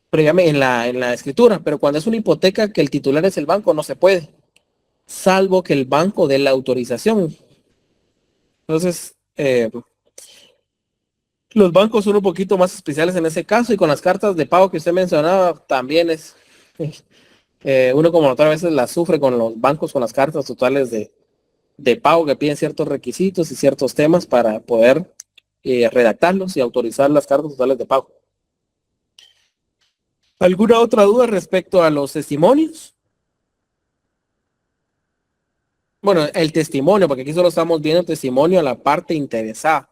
previamente en la escritura, pero cuando es una hipoteca que el titular es el banco, no se puede, salvo que el banco dé la autorización. Entonces, los bancos son un poquito más especiales en ese caso, y con las cartas de pago que usted mencionaba, también es, uno como notario a veces la sufre con los bancos, con las cartas totales de pago que piden ciertos requisitos y ciertos temas para poder redactarlos y autorizar las cartas totales de pago. ¿Alguna otra duda respecto a los testimonios? Bueno, el testimonio, porque aquí solo estamos viendo el testimonio a la parte interesada.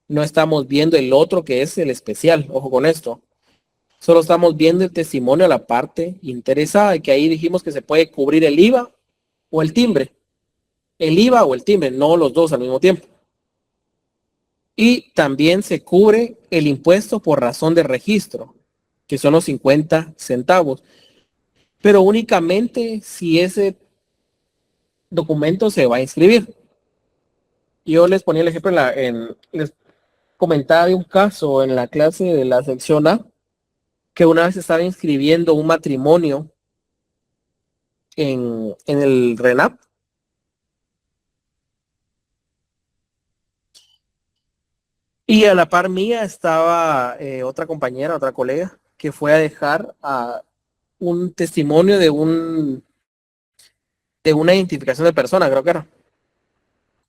No estamos viendo el otro que es el especial. Ojo con esto. Solo estamos viendo el testimonio a la parte interesada, y que ahí dijimos que se puede cubrir el IVA o el timbre. El IVA o el timbre, no los dos al mismo tiempo. Y también se cubre el impuesto por razón de registro, que son los 50 centavos. Pero únicamente si ese documento se va a inscribir. Yo les ponía el ejemplo les comentaba de un caso en la clase de la sección A, que una vez estaba inscribiendo un matrimonio en el RENAP. Y a la par mía estaba otra compañera, otra colega, que fue a dejar un testimonio de una identificación de persona, creo que era.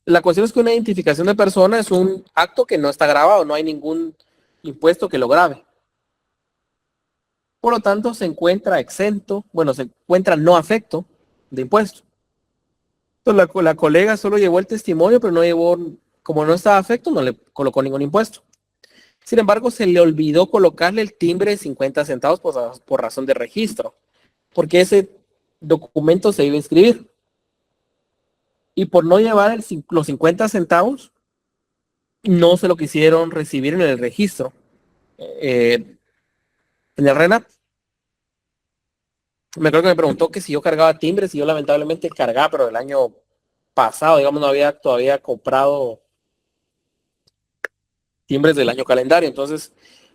La cuestión es que una identificación de persona es un acto que no está grabado, no hay ningún impuesto que lo grabe. Por lo tanto, se encuentra exento, bueno, se encuentra no afecto de impuesto. Entonces, la colega solo llevó el testimonio, pero no llevó, como no estaba afecto, no le colocó ningún impuesto. Sin embargo, se le olvidó colocarle el timbre de 50 centavos por razón de registro, porque ese documento se iba a inscribir. Y por no llevar los 50 centavos, no se lo quisieron recibir en el registro, en el RENAP. Me acuerdo que me preguntó que si yo cargaba timbres, y yo lamentablemente cargaba, pero el año pasado, digamos, no había todavía comprado timbres del año calendario, entonces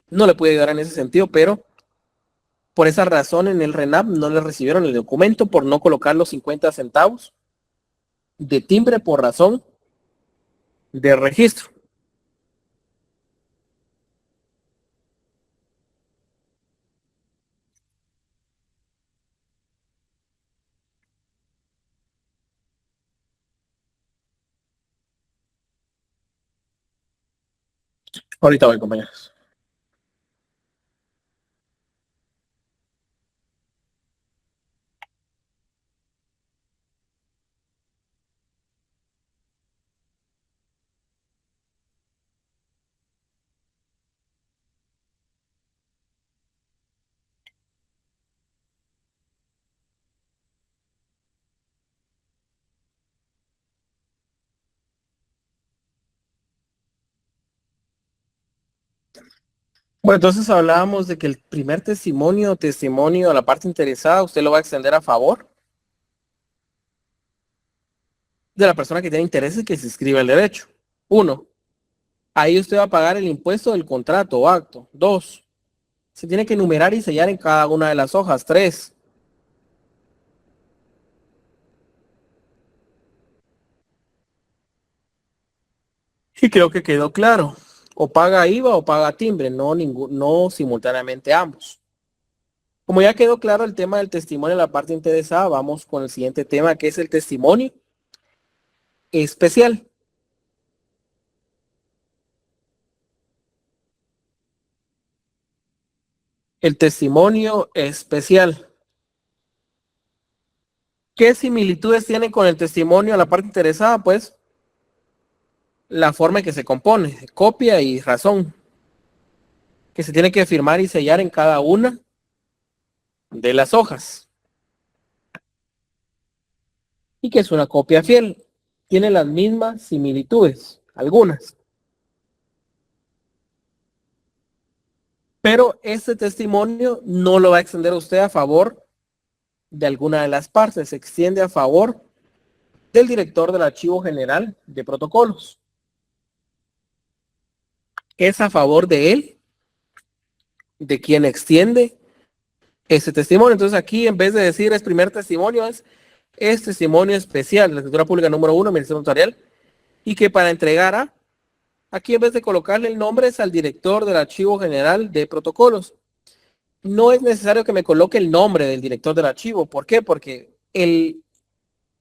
no le pude ayudar en ese sentido, pero por esa razón en el RENAP no le recibieron el documento por no colocar los 50 centavos de timbre por razón de registro. Ahorita voy, compañeros. Bueno, entonces hablábamos de que el primer testimonio a la parte interesada, usted lo va a extender a favor de la persona que tiene intereses que se inscribe al derecho. 1. Ahí usted va a pagar el impuesto del contrato o acto. 2. Se tiene que enumerar y sellar en cada una de las hojas. 3. Y creo que quedó claro. O paga IVA o paga timbre, no simultáneamente ambos. Como ya quedó claro el tema del testimonio en la parte interesada, vamos con el siguiente tema, que es el testimonio especial. El testimonio especial. ¿Qué similitudes tiene con el testimonio a la parte interesada? Pues la forma en que se compone, copia y razón, que se tiene que firmar y sellar en cada una de las hojas y que es una copia fiel. Tiene las mismas similitudes, algunas. Pero este testimonio no lo va a extender usted a favor de alguna de las partes, se extiende a favor del director del Archivo General de Protocolos. Es a favor de él, de quien extiende ese testimonio. Entonces aquí, en vez de decir es primer testimonio, es testimonio especial de la Escritura Pública número 1, Ministerio Notarial, y que para entregar aquí en vez de colocarle el nombre es al director del Archivo General de Protocolos. No es necesario que me coloque el nombre del director del archivo. ¿Por qué? Porque el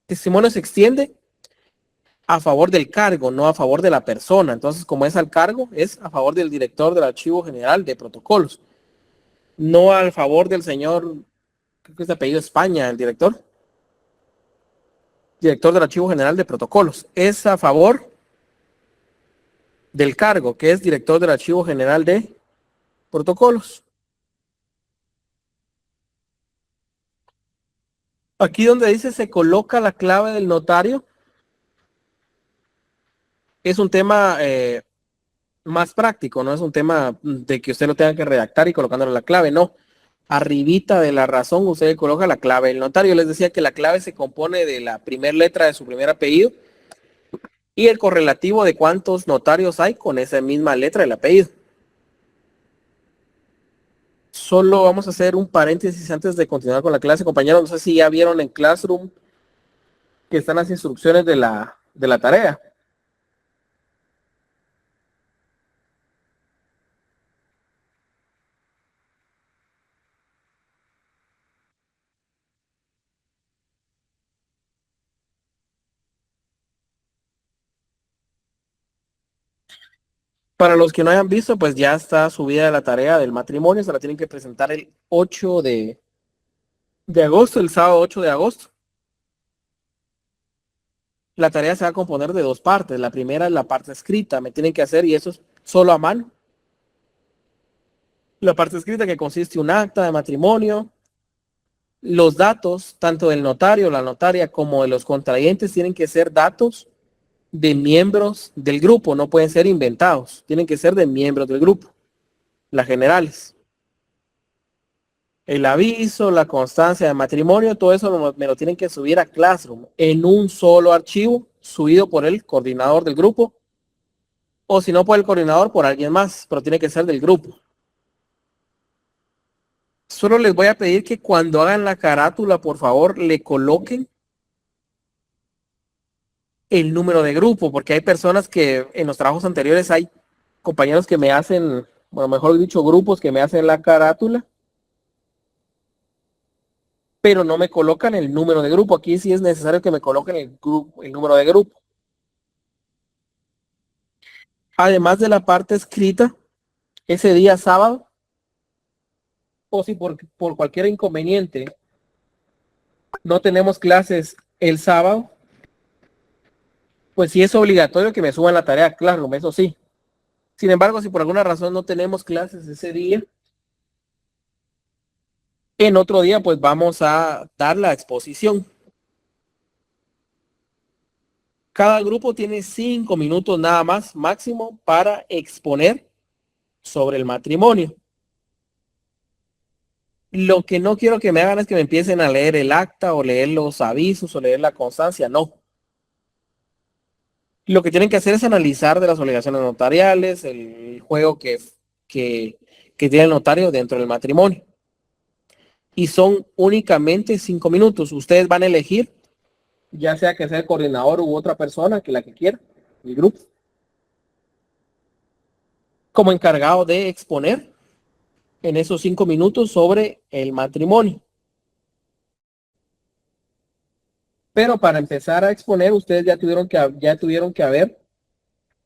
testimonio se extiende a favor del cargo, no a favor de la persona. Entonces, como es al cargo, es a favor del director del Archivo General de Protocolos. No al favor del señor, creo que es de apellido España, el director del Archivo General de Protocolos. Es a favor del cargo, que es director del Archivo General de Protocolos. Aquí donde dice se coloca la clave del notario, es un tema más práctico, no es un tema de que usted lo tenga que redactar y colocándole la clave, no. Arribita de la razón usted coloca la clave del notario. Les decía que la clave se compone de la primera letra de su primer apellido y el correlativo de cuántos notarios hay con esa misma letra del apellido. Solo vamos a hacer un paréntesis antes de continuar con la clase, compañeros. No sé si ya vieron en Classroom que están las instrucciones de la tarea. Para los que no hayan visto, pues ya está subida la tarea del matrimonio. Se la tienen que presentar el 8 de agosto, el sábado 8 de agosto. La tarea se va a componer de dos partes. La primera es la parte escrita. Me tienen que hacer, y eso es solo a mano, la parte escrita que consiste en un acta de matrimonio. Los datos, tanto del notario, la notaria, como de los contrayentes, tienen que ser datos de miembros del grupo. No pueden ser inventados. Tienen que ser de miembros del grupo. Las generales. El aviso, la constancia de matrimonio, todo eso me lo tienen que subir a Classroom en un solo archivo, subido por el coordinador del grupo, o si no por el coordinador, por alguien más, pero tiene que ser del grupo. Solo les voy a pedir que cuando hagan la carátula, por favor, le coloquen el número de grupo, porque hay personas que en los trabajos anteriores hay compañeros que me hacen, bueno, mejor dicho, grupos que me hacen la carátula, pero no me colocan el número de grupo. Aquí sí es necesario que me coloquen el número de grupo. Además de la parte escrita, ese día sábado, o si por cualquier inconveniente no tenemos clases el sábado, pues sí es obligatorio que me suban la tarea, claro, eso sí. Sin embargo, si por alguna razón no tenemos clases ese día, en otro día pues vamos a dar la exposición. Cada grupo tiene 5 minutos nada más máximo para exponer sobre el matrimonio. Lo que no quiero que me hagan es que me empiecen a leer el acta o leer los avisos o leer la constancia, no. Lo que tienen que hacer es analizar de las obligaciones notariales, el juego que tiene el notario dentro del matrimonio. Y son únicamente 5 minutos. Ustedes van a elegir, ya sea que sea el coordinador u otra persona, que la que quiera, el grupo, como encargado de exponer en esos 5 minutos sobre el matrimonio. Pero para empezar a exponer, ustedes ya tuvieron que haber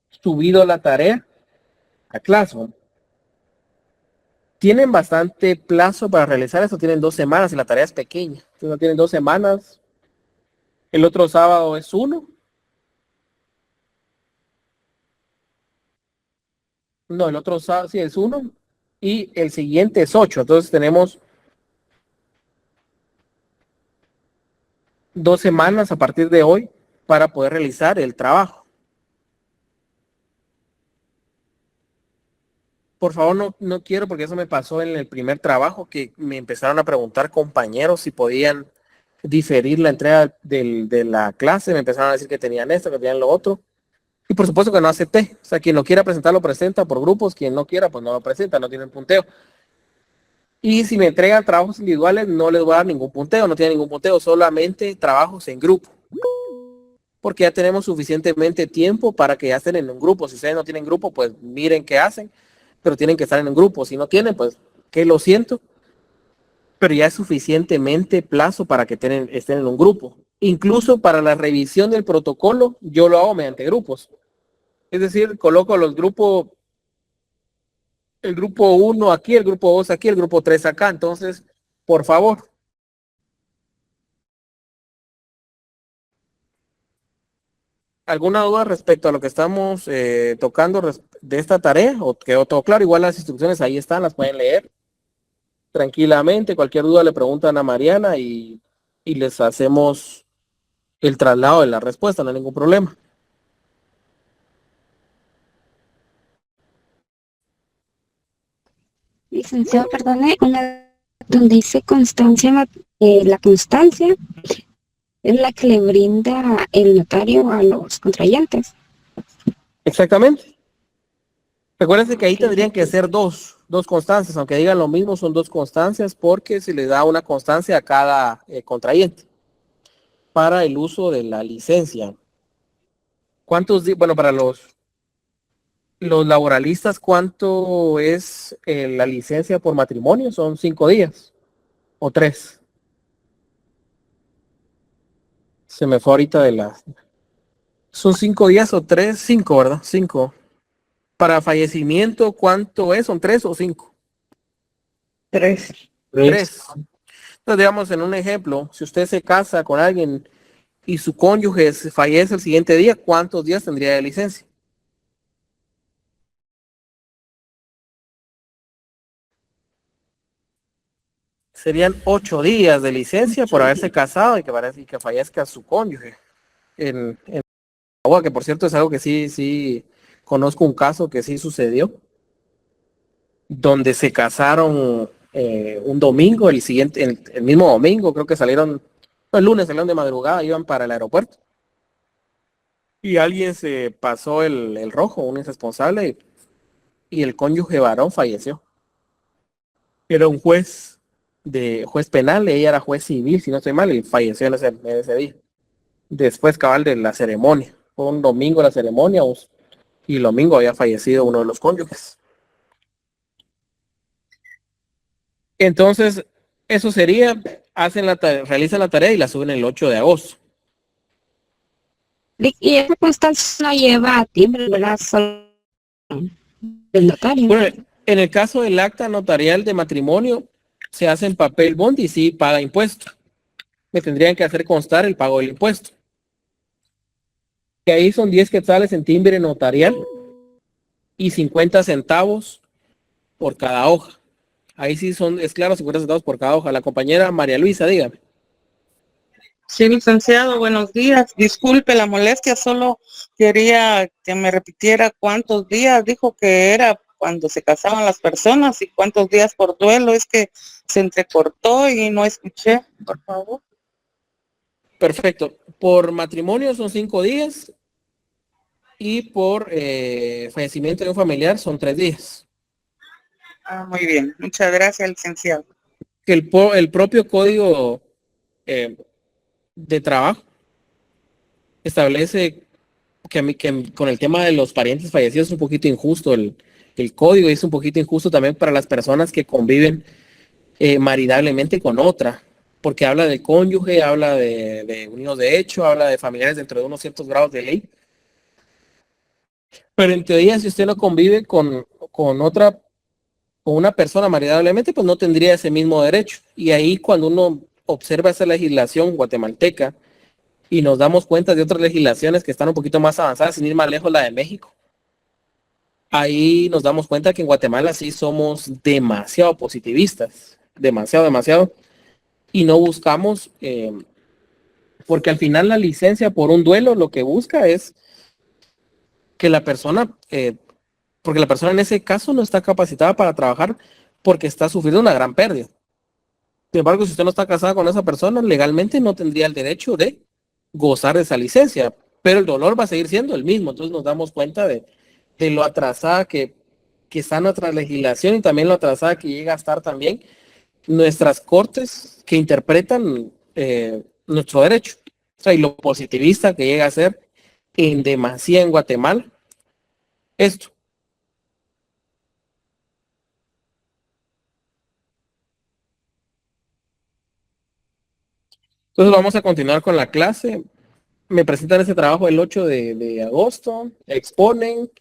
subido la tarea a Classroom. Tienen bastante plazo para realizar esto, tienen 2 semanas y la tarea es pequeña. Entonces tienen 2 semanas. El otro sábado es 1. No, el otro sábado sí es 1. Y el siguiente es 8. Entonces tenemos 2 semanas a partir de hoy para poder realizar el trabajo. Por favor, no quiero, porque eso me pasó en el primer trabajo, que me empezaron a preguntar compañeros si podían diferir la entrega de la clase. Me empezaron a decir que tenían esto, que tenían lo otro. Y por supuesto que no acepté. O sea, quien lo quiera presentar lo presenta por grupos, quien no quiera pues no lo presenta, no tienen punteo. Y si me entregan trabajos individuales no les voy a dar ningún punteo, no tiene ningún punteo, solamente trabajos en grupo. Porque ya tenemos suficientemente tiempo para que ya estén en un grupo. Si ustedes no tienen grupo, pues miren qué hacen, pero tienen que estar en un grupo. Si no tienen, pues que lo siento, pero ya es suficientemente plazo para que estén en un grupo. Incluso para la revisión del protocolo, yo lo hago mediante grupos. Es decir, coloco los grupos, el grupo 1 aquí, el grupo 2 aquí, el grupo 3 acá. Entonces, por favor. ¿Alguna duda respecto a lo que estamos tocando de esta tarea? ¿O quedó todo claro? Igual las instrucciones ahí están, las pueden leer tranquilamente. Cualquier duda le preguntan a Mariana y les hacemos el traslado de la respuesta, no hay ningún problema. Licenciado, perdone, donde dice constancia, la constancia es la que le brinda el notario a los contrayentes. Exactamente. Recuérdense que ahí tendrían que ser dos constancias, aunque digan lo mismo, son 2 constancias porque se le da una constancia a cada contrayente para el uso de la licencia. ¿Cuántos días? Bueno, para los laboralistas, ¿cuánto es la licencia por matrimonio? ¿Son 5 días o 3? Se me fue ahorita de las... ¿Son 5 días o 3? 5, ¿verdad? 5. Para fallecimiento, ¿cuánto es? ¿Son 3 o 5? 3. 3. Entonces, digamos, en un ejemplo, si usted se casa con alguien y su cónyuge fallece el siguiente día, ¿cuántos días tendría de licencia? Serían 8 días de licencia por haberse casado y que fallezca su cónyuge. En Agua, que por cierto es algo que sí conozco un caso que sí sucedió, donde se casaron un domingo, el mismo domingo, creo que salieron, el lunes salieron de madrugada, iban para el aeropuerto. Y alguien se pasó el rojo, un irresponsable, y el cónyuge varón falleció. Era un juez penal, ella era juez civil, si no estoy mal, y falleció en ese día. Después cabal de la ceremonia. Fue un domingo la ceremonia y el domingo había fallecido uno de los cónyuges. Entonces, eso sería, realizan la tarea y la suben el 8 de agosto. Y esa constancia no lleva timbre, ¿verdad? Solo del notario. Bueno, en el caso del acta notarial de matrimonio, se hace en papel bond y sí paga impuesto. Me tendrían que hacer constar el pago del impuesto. Que ahí son 10 quetzales en timbre notarial y 50 centavos por cada hoja. Ahí sí es claro, 50 centavos por cada hoja. La compañera María Luisa, dígame. Sí, licenciado, buenos días. Disculpe la molestia, solo quería que me repitiera cuántos días dijo que era cuando se casaban las personas y cuántos días por duelo. Es que se entrecortó y no escuché, por favor. Perfecto. Por matrimonio son 5 días y por fallecimiento de un familiar son 3 días. Ah, muy bien. Muchas gracias, licenciado. Que el propio código de trabajo establece que con el tema de los parientes fallecidos es un poquito injusto el código, y es un poquito injusto también para las personas que conviven maridablemente con otra, porque habla de cónyuge, habla de unidos de hecho, habla de familiares dentro de unos ciertos grados de ley. Pero en teoría, si usted no convive con una persona maridablemente, pues no tendría ese mismo derecho. Y ahí cuando uno observa esa legislación guatemalteca y nos damos cuenta de otras legislaciones que están un poquito más avanzadas, sin ir más lejos, la de México, ahí nos damos cuenta que en Guatemala sí somos demasiado positivistas, demasiado, y no buscamos porque al final la licencia por un duelo lo que busca es que la persona, porque la persona en ese caso no está capacitada para trabajar porque está sufriendo una gran pérdida. Sin embargo, si usted no está casada con esa persona, legalmente no tendría el derecho de gozar de esa licencia, pero el dolor va a seguir siendo el mismo. Entonces nos damos cuenta de lo atrasada que está nuestra legislación y también lo atrasada que llega a estar también nuestras cortes que interpretan nuestro derecho. O sea, y lo positivista que llega a ser en demasía en Guatemala esto. Entonces vamos a continuar con la clase. Me presentan ese trabajo el 8 de agosto, exponen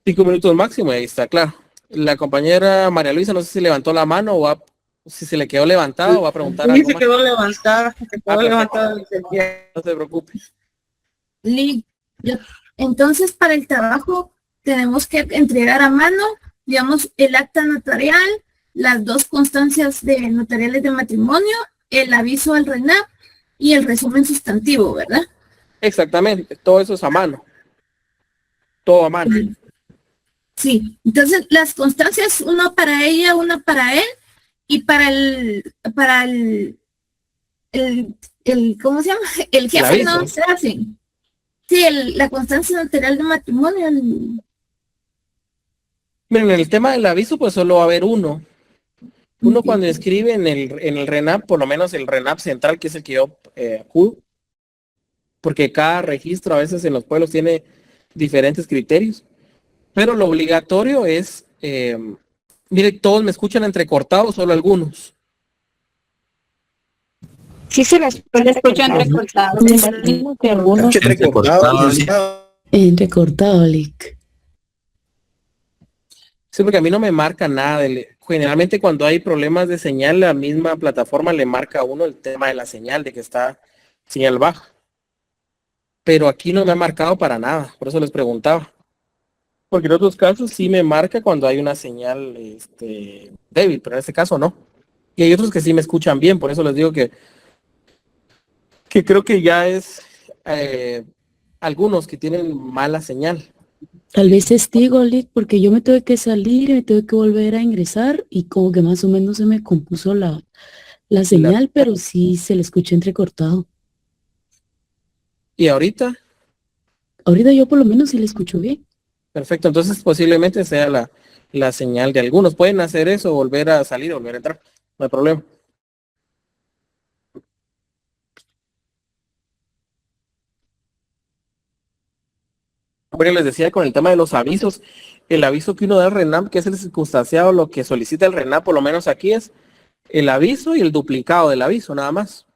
5 minutos máximo y ahí está, claro. La compañera María Luisa, no sé si levantó la mano o si se le quedó levantada o va a preguntar Sí, algo se más. quedó levantada, Perfecto. No se preocupe. Entonces, para el trabajo tenemos que entregar a mano, digamos, el acta notarial, las 2 constancias notariales de matrimonio, el aviso al RENAP y el resumen sustantivo, ¿verdad? Exactamente, todo eso es a mano. Todo a mano. Sí, entonces las constancias, uno para ella, uno para él, y para el ¿cómo se llama? El jefe no se hacen. Sí, la constancia notarial de matrimonio. Miren, en el tema del aviso, pues solo va a haber uno. Uno cuando escribe en el RENAP, por lo menos el RENAP central, que es el que yo acudo, porque cada registro a veces en los pueblos tiene diferentes criterios, pero lo obligatorio es, mire, todos me escuchan entrecortados, solo algunos. Sí se las escucho entrecortado. Entrecortado, Lick. Sí, porque a mí no me marca nada. Generalmente cuando hay problemas de señal, la misma plataforma le marca a uno el tema de la señal, de que está señal baja. Pero aquí no me ha marcado para nada, por eso les preguntaba. Porque en otros casos sí me marca cuando hay una señal débil, pero en este caso no. Y hay otros que sí me escuchan bien, por eso les digo que creo que ya es algunos que tienen mala señal. Tal vez es Tigo, Lick, porque yo me tuve que salir y me tuve que volver a ingresar y como que más o menos se me compuso la señal, pero sí se le escucha entrecortado. ¿Y ahorita? Ahorita yo por lo menos sí le escucho bien. Perfecto, entonces posiblemente sea la señal de algunos. Pueden hacer eso, volver a salir, volver a entrar, no hay problema. Bueno, les decía con el tema de los avisos, el aviso que uno da al RENAP, que es el circunstanciado, lo que solicita el RENAP, por lo menos aquí es el aviso y el duplicado del aviso, nada más.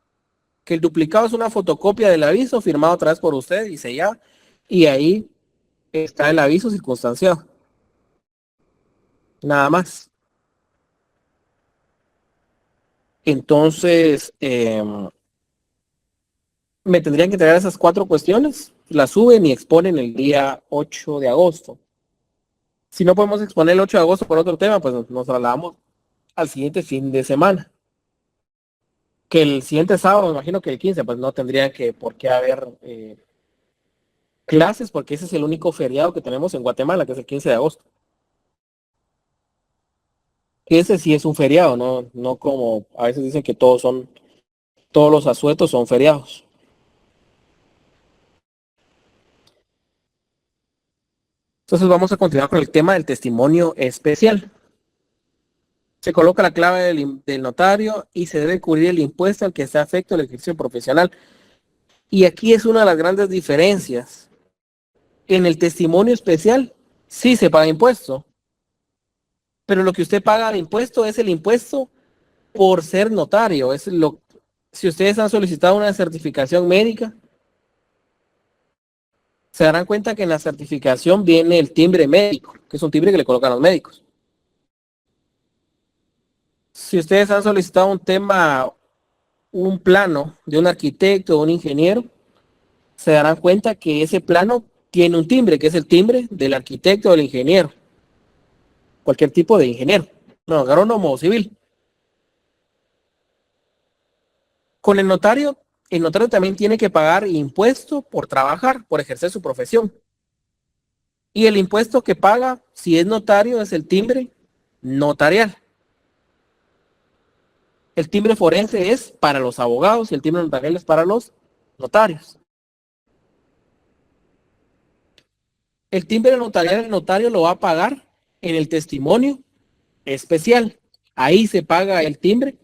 Que el duplicado es una fotocopia del aviso firmado otra vez por usted y sellado, y ahí está el aviso circunstanciado. Nada más. Entonces, me tendrían que entregar esas 4 cuestiones, las suben y exponen el día 8 de agosto. Si no podemos exponer el 8 de agosto por otro tema, pues nos trasladamos al siguiente fin de semana. Que el siguiente sábado, me imagino que el 15, pues no tendría por qué haber clases, porque ese es el único feriado que tenemos en Guatemala, que es el 15 de agosto. Ese sí es un feriado, no como a veces dicen que todos los asuetos son feriados. Entonces vamos a continuar con el tema del testimonio especial. Se coloca la clave del notario y se debe cubrir el impuesto al que está afecto el ejercicio profesional. Y aquí es una de las grandes diferencias. En el testimonio especial sí se paga impuesto, pero lo que usted paga de impuesto es el impuesto por ser notario. Si ustedes han solicitado una certificación médica, se darán cuenta que en la certificación viene el timbre médico, que es un timbre que le colocan los médicos. Si ustedes han solicitado un plano de un arquitecto o un ingeniero, se darán cuenta que ese plano tiene un timbre, que es el timbre del arquitecto o del ingeniero. Cualquier tipo de ingeniero, agrónomo o civil. Con el notario el notario también tiene que pagar impuesto por trabajar, por ejercer su profesión. Y el impuesto que paga, si es notario, es el timbre notarial. El timbre forense es para los abogados y el timbre notarial es para los notarios. El timbre notarial, el notario lo va a pagar en el testimonio especial. Ahí se paga el timbre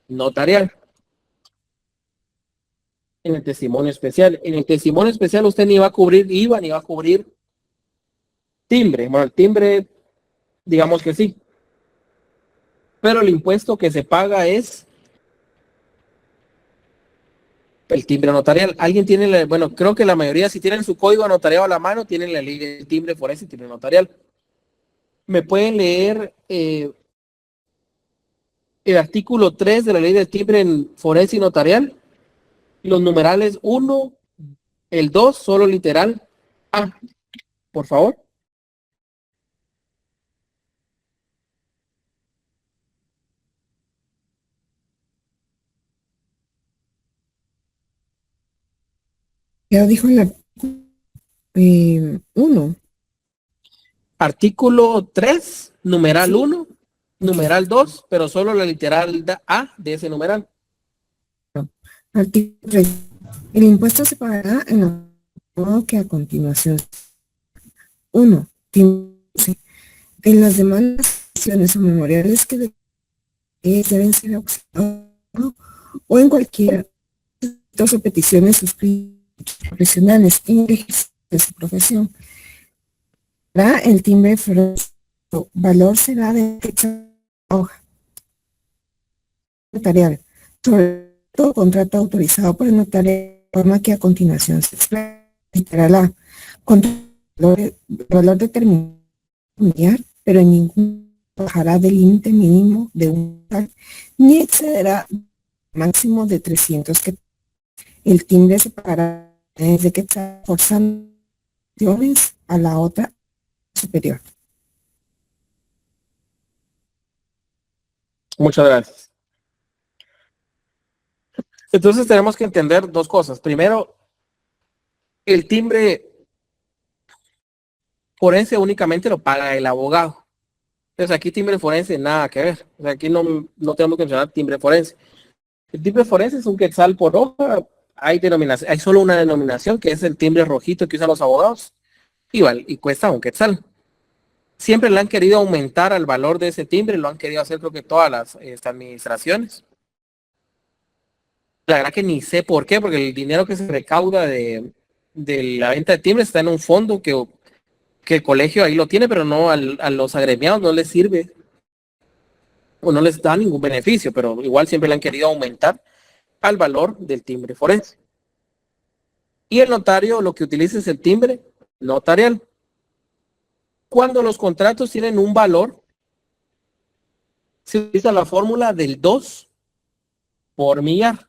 notarial. En el testimonio especial. En el testimonio especial usted ni va a cubrir IVA ni va a cubrir timbre. Bueno, el timbre, digamos que sí. Pero el impuesto que se paga es el timbre notarial. ¿Alguien tiene, bueno, creo que la mayoría, si tienen su código notariado a la mano, tienen la ley del timbre forense y timbre notarial? ¿Me pueden leer el artículo 3 de la ley del timbre forense y notarial? Los numerales 1, el 2, solo literal A, por favor. Ya dijo la 1. Artículo 3, numeral 1, numeral 2, pero solo la literal A de ese numeral. Artículo 3. El impuesto se pagará en el modo que a continuación. 1. En las demandas, acciones o memoriales que deben ser auxiliados o en cualquier dos o peticiones suscritas profesionales en el registro de su profesión. El timbre forense, valor será de hoja notarial, sobre todo contrato autorizado por el notario, de forma que a continuación se explicará valor determinado, pero en ningún bajará del límite mínimo de un ni excederá máximo de 300 que el timbre se pagará desde que está forzando a la otra superior. Muchas gracias. Entonces tenemos que entender dos cosas. Primero, el timbre forense únicamente lo paga el abogado. Entonces aquí timbre forense nada que ver. O sea, aquí no tenemos que mencionar timbre forense. El timbre forense es un quetzal por hoja. Hay solo una denominación que es el timbre rojito que usan los abogados y cuesta un quetzal. Siempre le han querido aumentar al valor de ese timbre, lo han querido hacer creo que todas las administraciones. La verdad que ni sé por qué, porque el dinero que se recauda de la venta de timbres está en un fondo que el colegio ahí lo tiene, pero no a los agremiados no les sirve o no les da ningún beneficio, pero igual siempre le han querido aumentar al valor del timbre forense. Y el notario lo que utiliza es el timbre notarial. Cuando los contratos tienen un valor, se utiliza la fórmula del 2 por millar.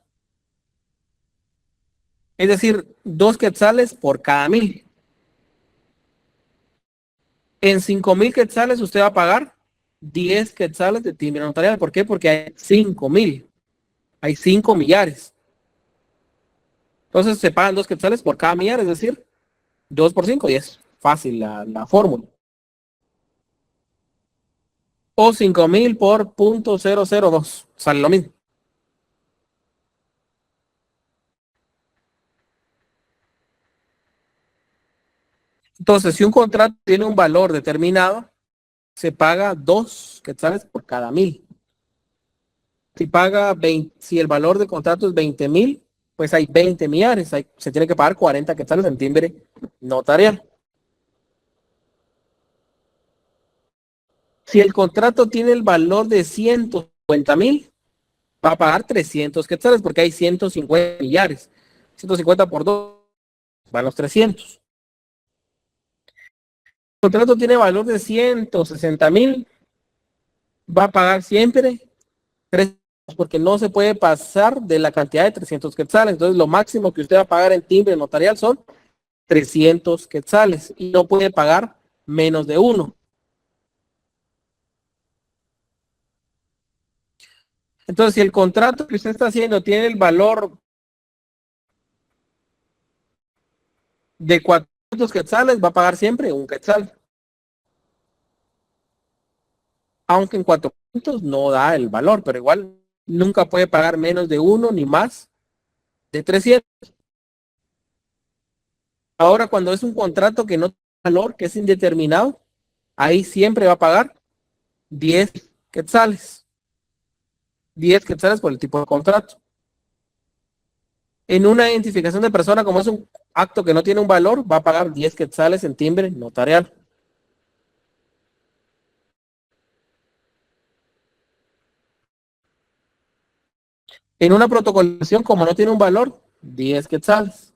Es decir, 2 quetzales por cada 1000. En 5000 quetzales usted va a pagar 10 quetzales de timbre notarial. ¿Por qué? Porque hay 5000. Hay 5 millares. Entonces se pagan 2 quetzales por cada millar, es decir, 2 por 5 y es fácil la fórmula. O 5000 por 0.002. Sale lo mismo. Entonces, si un contrato tiene un valor determinado, se paga 2 quetzales por cada 1000. Si el valor del contrato es 20,000, pues hay 20 millares. Se tiene que pagar 40 quetzales en timbre notarial. Si el contrato tiene el valor de 150,000, va a pagar 300 quetzales porque hay 150 millares. 150 por 2 van los 300. El contrato tiene valor de 160,000, va a pagar siempre 300 porque no se puede pasar de la cantidad de 300 quetzales. Entonces lo máximo que usted va a pagar en timbre notarial son 300 quetzales y no puede pagar menos de 1. Entonces, si el contrato que usted está haciendo tiene el valor de 400 quetzales, va a pagar siempre un quetzal. Aunque en 400 no da el valor, pero igual nunca puede pagar menos de uno ni más de 300. Ahora, cuando es un contrato que no tiene valor, que es indeterminado, ahí siempre va a pagar 10 quetzales. 10 quetzales por el tipo de contrato. En una identificación de persona, como es un acto que no tiene un valor, va a pagar 10 quetzales en timbre notarial. En una protocolización, como no tiene un valor, 10 quetzales.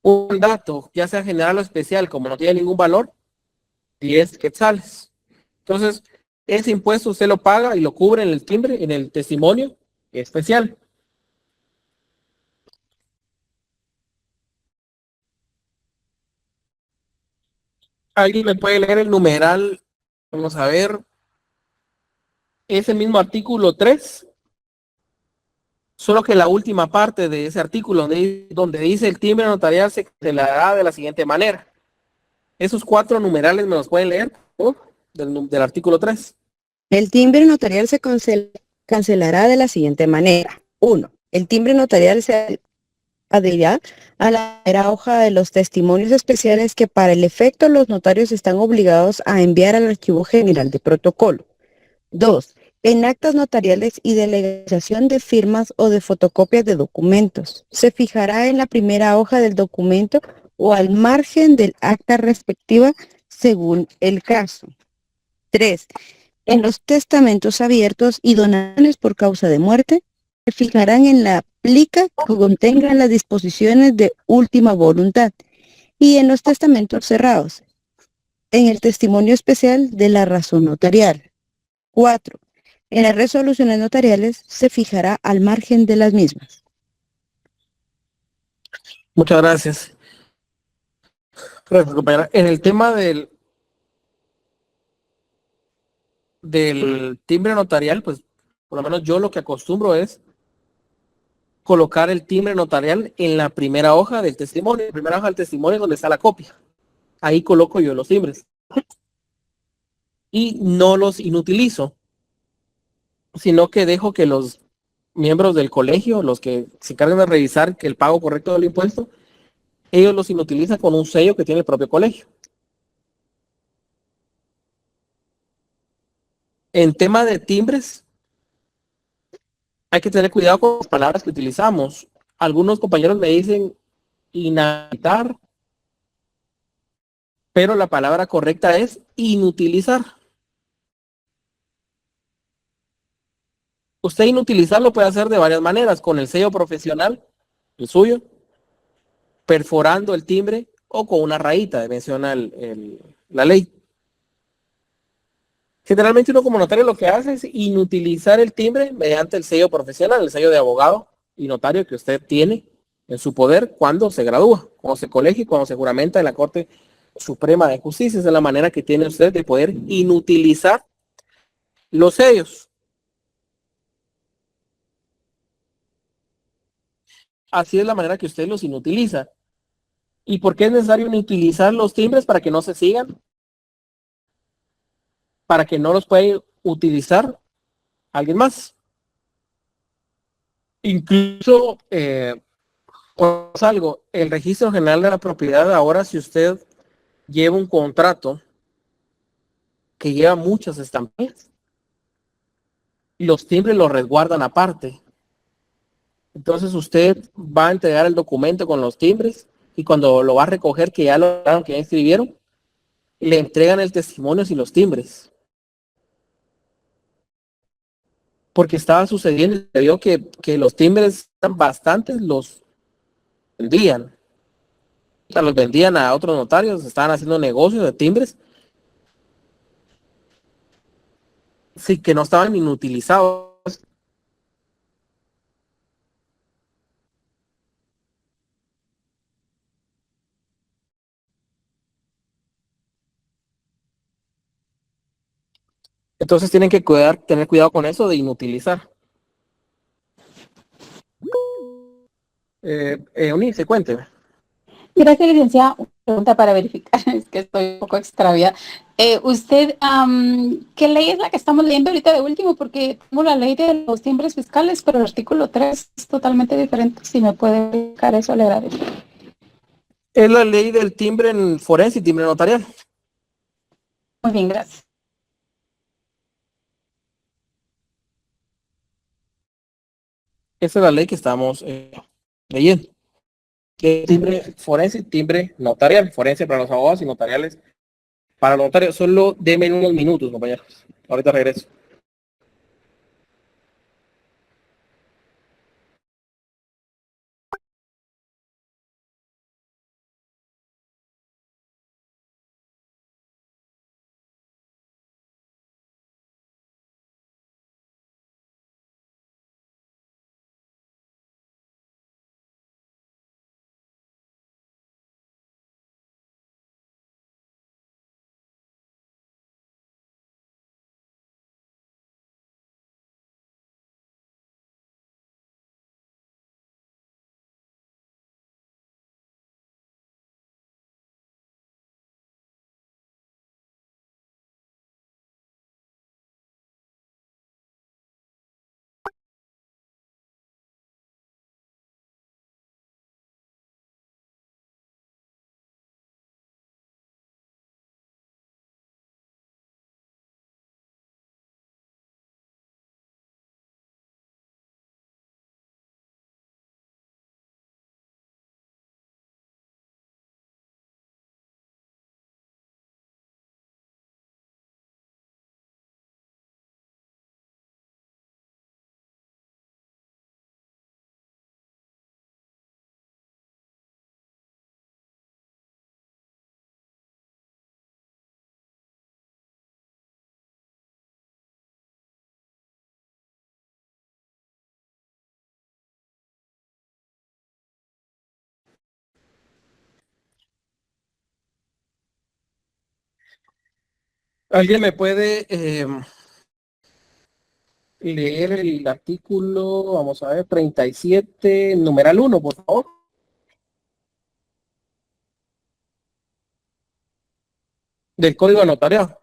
Un dato, ya sea general o especial, como no tiene ningún valor, 10 quetzales. Entonces, ese impuesto usted lo paga y lo cubre en el timbre, en el testimonio especial. ¿Alguien me puede leer el numeral? Vamos a ver. Ese mismo artículo 3, solo que la última parte de ese artículo donde dice el timbre notarial se cancelará de la siguiente manera. Esos 4 numerales me los pueden leer, ¿no? Del artículo 3. El timbre notarial se cancelará de la siguiente manera. 1. El timbre notarial se adherirá a la primera hoja de los testimonios especiales que para el efecto los notarios están obligados a enviar al Archivo General de Protocolo. 2. En actas notariales y de legalización de firmas o de fotocopias de documentos. Se fijará en la primera hoja del documento o al margen del acta respectiva según el caso. 3. En los testamentos abiertos y donaciones por causa de muerte, se fijarán en la plica que contengan las disposiciones de última voluntad y en los testamentos cerrados, en el testimonio especial de la razón notarial. 4. En las resoluciones notariales se fijará al margen de las mismas. Muchas gracias. Gracias, compañera. En el tema del timbre notarial, pues por lo menos yo lo que acostumbro es colocar el timbre notarial en la primera hoja del testimonio. La primera hoja del testimonio es donde está la copia. Ahí coloco yo los timbres. Y no los inutilizo, sino que dejo que los miembros del colegio, los que se encargan de revisar que el pago correcto del impuesto, ellos los inutilizan con un sello que tiene el propio colegio. En tema de timbres, hay que tener cuidado con las palabras que utilizamos. Algunos compañeros me dicen inhabilitar, pero la palabra correcta es inutilizar. Usted inutilizarlo puede hacer de varias maneras, con el sello profesional, el suyo, perforando el timbre o con una rayita, menciona la ley. Generalmente uno como notario lo que hace es inutilizar el timbre mediante el sello profesional, el sello de abogado y notario que usted tiene en su poder cuando se gradúa, cuando se colegia y cuando se juramenta en la Corte Suprema de Justicia. Esa es la manera que tiene usted de poder inutilizar los sellos. Así es la manera que usted los inutiliza. ¿Y por qué es necesario inutilizar los timbres? Para que no se sigan, para que no los pueda utilizar alguien más. Incluso, pues algo, el Registro General de la Propiedad, ahora si usted lleva un contrato que lleva muchas estampillas, los timbres los resguardan aparte. Entonces usted va a entregar el documento con los timbres y cuando lo va a recoger, que ya lo que ya escribieron, le entregan el testimonio sin los timbres. Porque estaba sucediendo, se vio que los timbres eran bastantes, los vendían. O sea, los vendían a otros notarios, estaban haciendo negocios de timbres. Sí, que no estaban inutilizados. Entonces tienen que tener cuidado con eso de inutilizar. Eunice, cuénteme. Gracias, licenciada. Una pregunta para verificar, es que estoy un poco extraviada. Usted, ¿qué ley es la que estamos leyendo ahorita de último? Porque tengo la ley de los timbres fiscales, pero el artículo 3 es totalmente diferente. Si me puede verificar eso, le agradezco. Es la ley del timbre en forense y timbre notarial. Muy bien, gracias. Esa es la ley que estamos leyendo. Que timbre forense y timbre notarial. Forense para los abogados y notariales para los notarios. Solo denme unos minutos, compañeros. Ahorita regreso. ¿Alguien me puede leer el artículo, vamos a ver, 37, numeral 1, por favor? Del Código Notarial.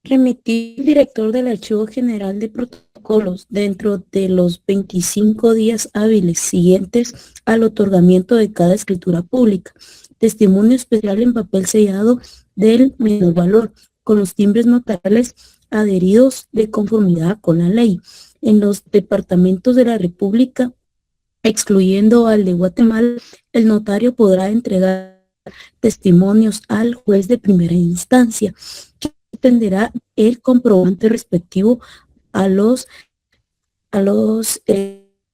Remitir al director del Archivo General de Protocolos dentro de los 25 días hábiles siguientes al otorgamiento de cada escritura pública. Testimonio especial en papel sellado del menor valor, con los timbres notariales adheridos de conformidad con la ley. En los departamentos de la República, excluyendo al de Guatemala, el notario podrá entregar testimonios al juez de primera instancia, que tendrá el comprobante respectivo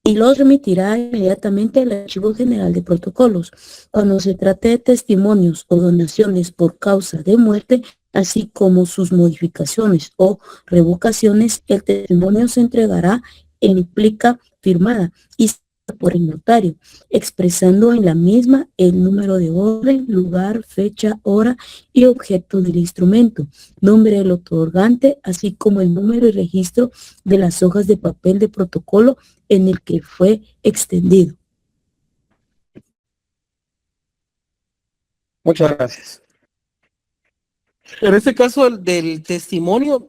y los remitirá inmediatamente al Archivo General de Protocolos. Cuando se trate de testimonios o donaciones por causa de muerte, así como sus modificaciones o revocaciones, el testimonio se entregará en plica firmada y por el notario, expresando en la misma el número de orden, lugar, fecha, hora y objeto del instrumento, nombre del otorgante, así como el número y registro de las hojas de papel de protocolo en el que fue extendido. Muchas gracias. En este caso del testimonio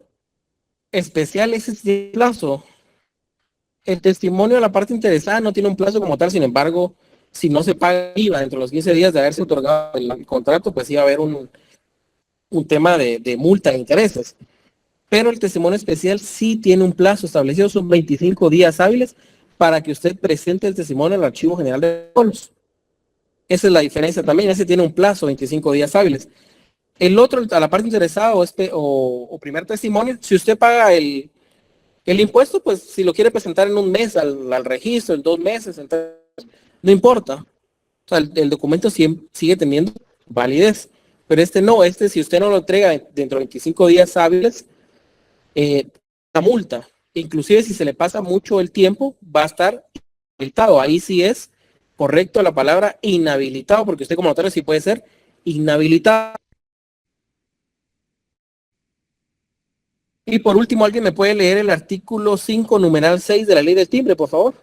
especial, ese es el plazo. El testimonio de la parte interesada no tiene un plazo como tal, sin embargo, si no se paga IVA dentro de los 15 días de haberse otorgado el contrato, pues iba a haber un tema de multa de intereses. Pero el testimonio especial sí tiene un plazo establecido, son 25 días hábiles para que usted presente el testimonio al Archivo General de Protocolos. Esa es la diferencia también, ese tiene un plazo, 25 días hábiles. El otro, a la parte interesada o primer testimonio, si usted paga el impuesto, pues si lo quiere presentar en un mes al registro, en 2 meses, entonces no importa. O sea, el documento sigue teniendo validez. Pero no, si usted no lo entrega dentro de 25 días hábiles, la multa. Inclusive si se le pasa mucho el tiempo, va a estar inhabilitado. Ahí sí es correcto la palabra inhabilitado, porque usted como notario sí puede ser inhabilitado. Y por último, ¿alguien me puede leer el artículo 5, numeral 6 de la ley del timbre, por favor?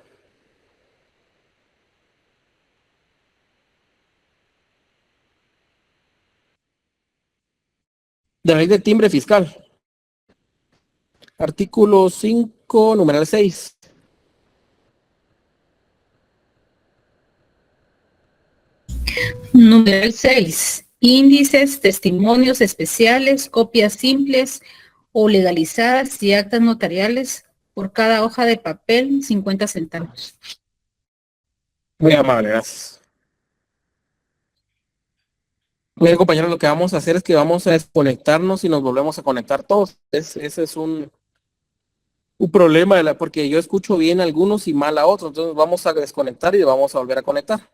De la ley del timbre fiscal. Artículo 5, numeral 6. Numeral 6. Índices, testimonios especiales, copias simples o legalizadas y actas notariales por cada hoja de papel, 50 centavos. Muy amable, gracias. Bien, compañeros, lo que vamos a hacer es que vamos a desconectarnos y nos volvemos a conectar todos. Ese es un problema, porque yo escucho bien a algunos y mal a otros. Entonces vamos a desconectar y vamos a volver a conectar.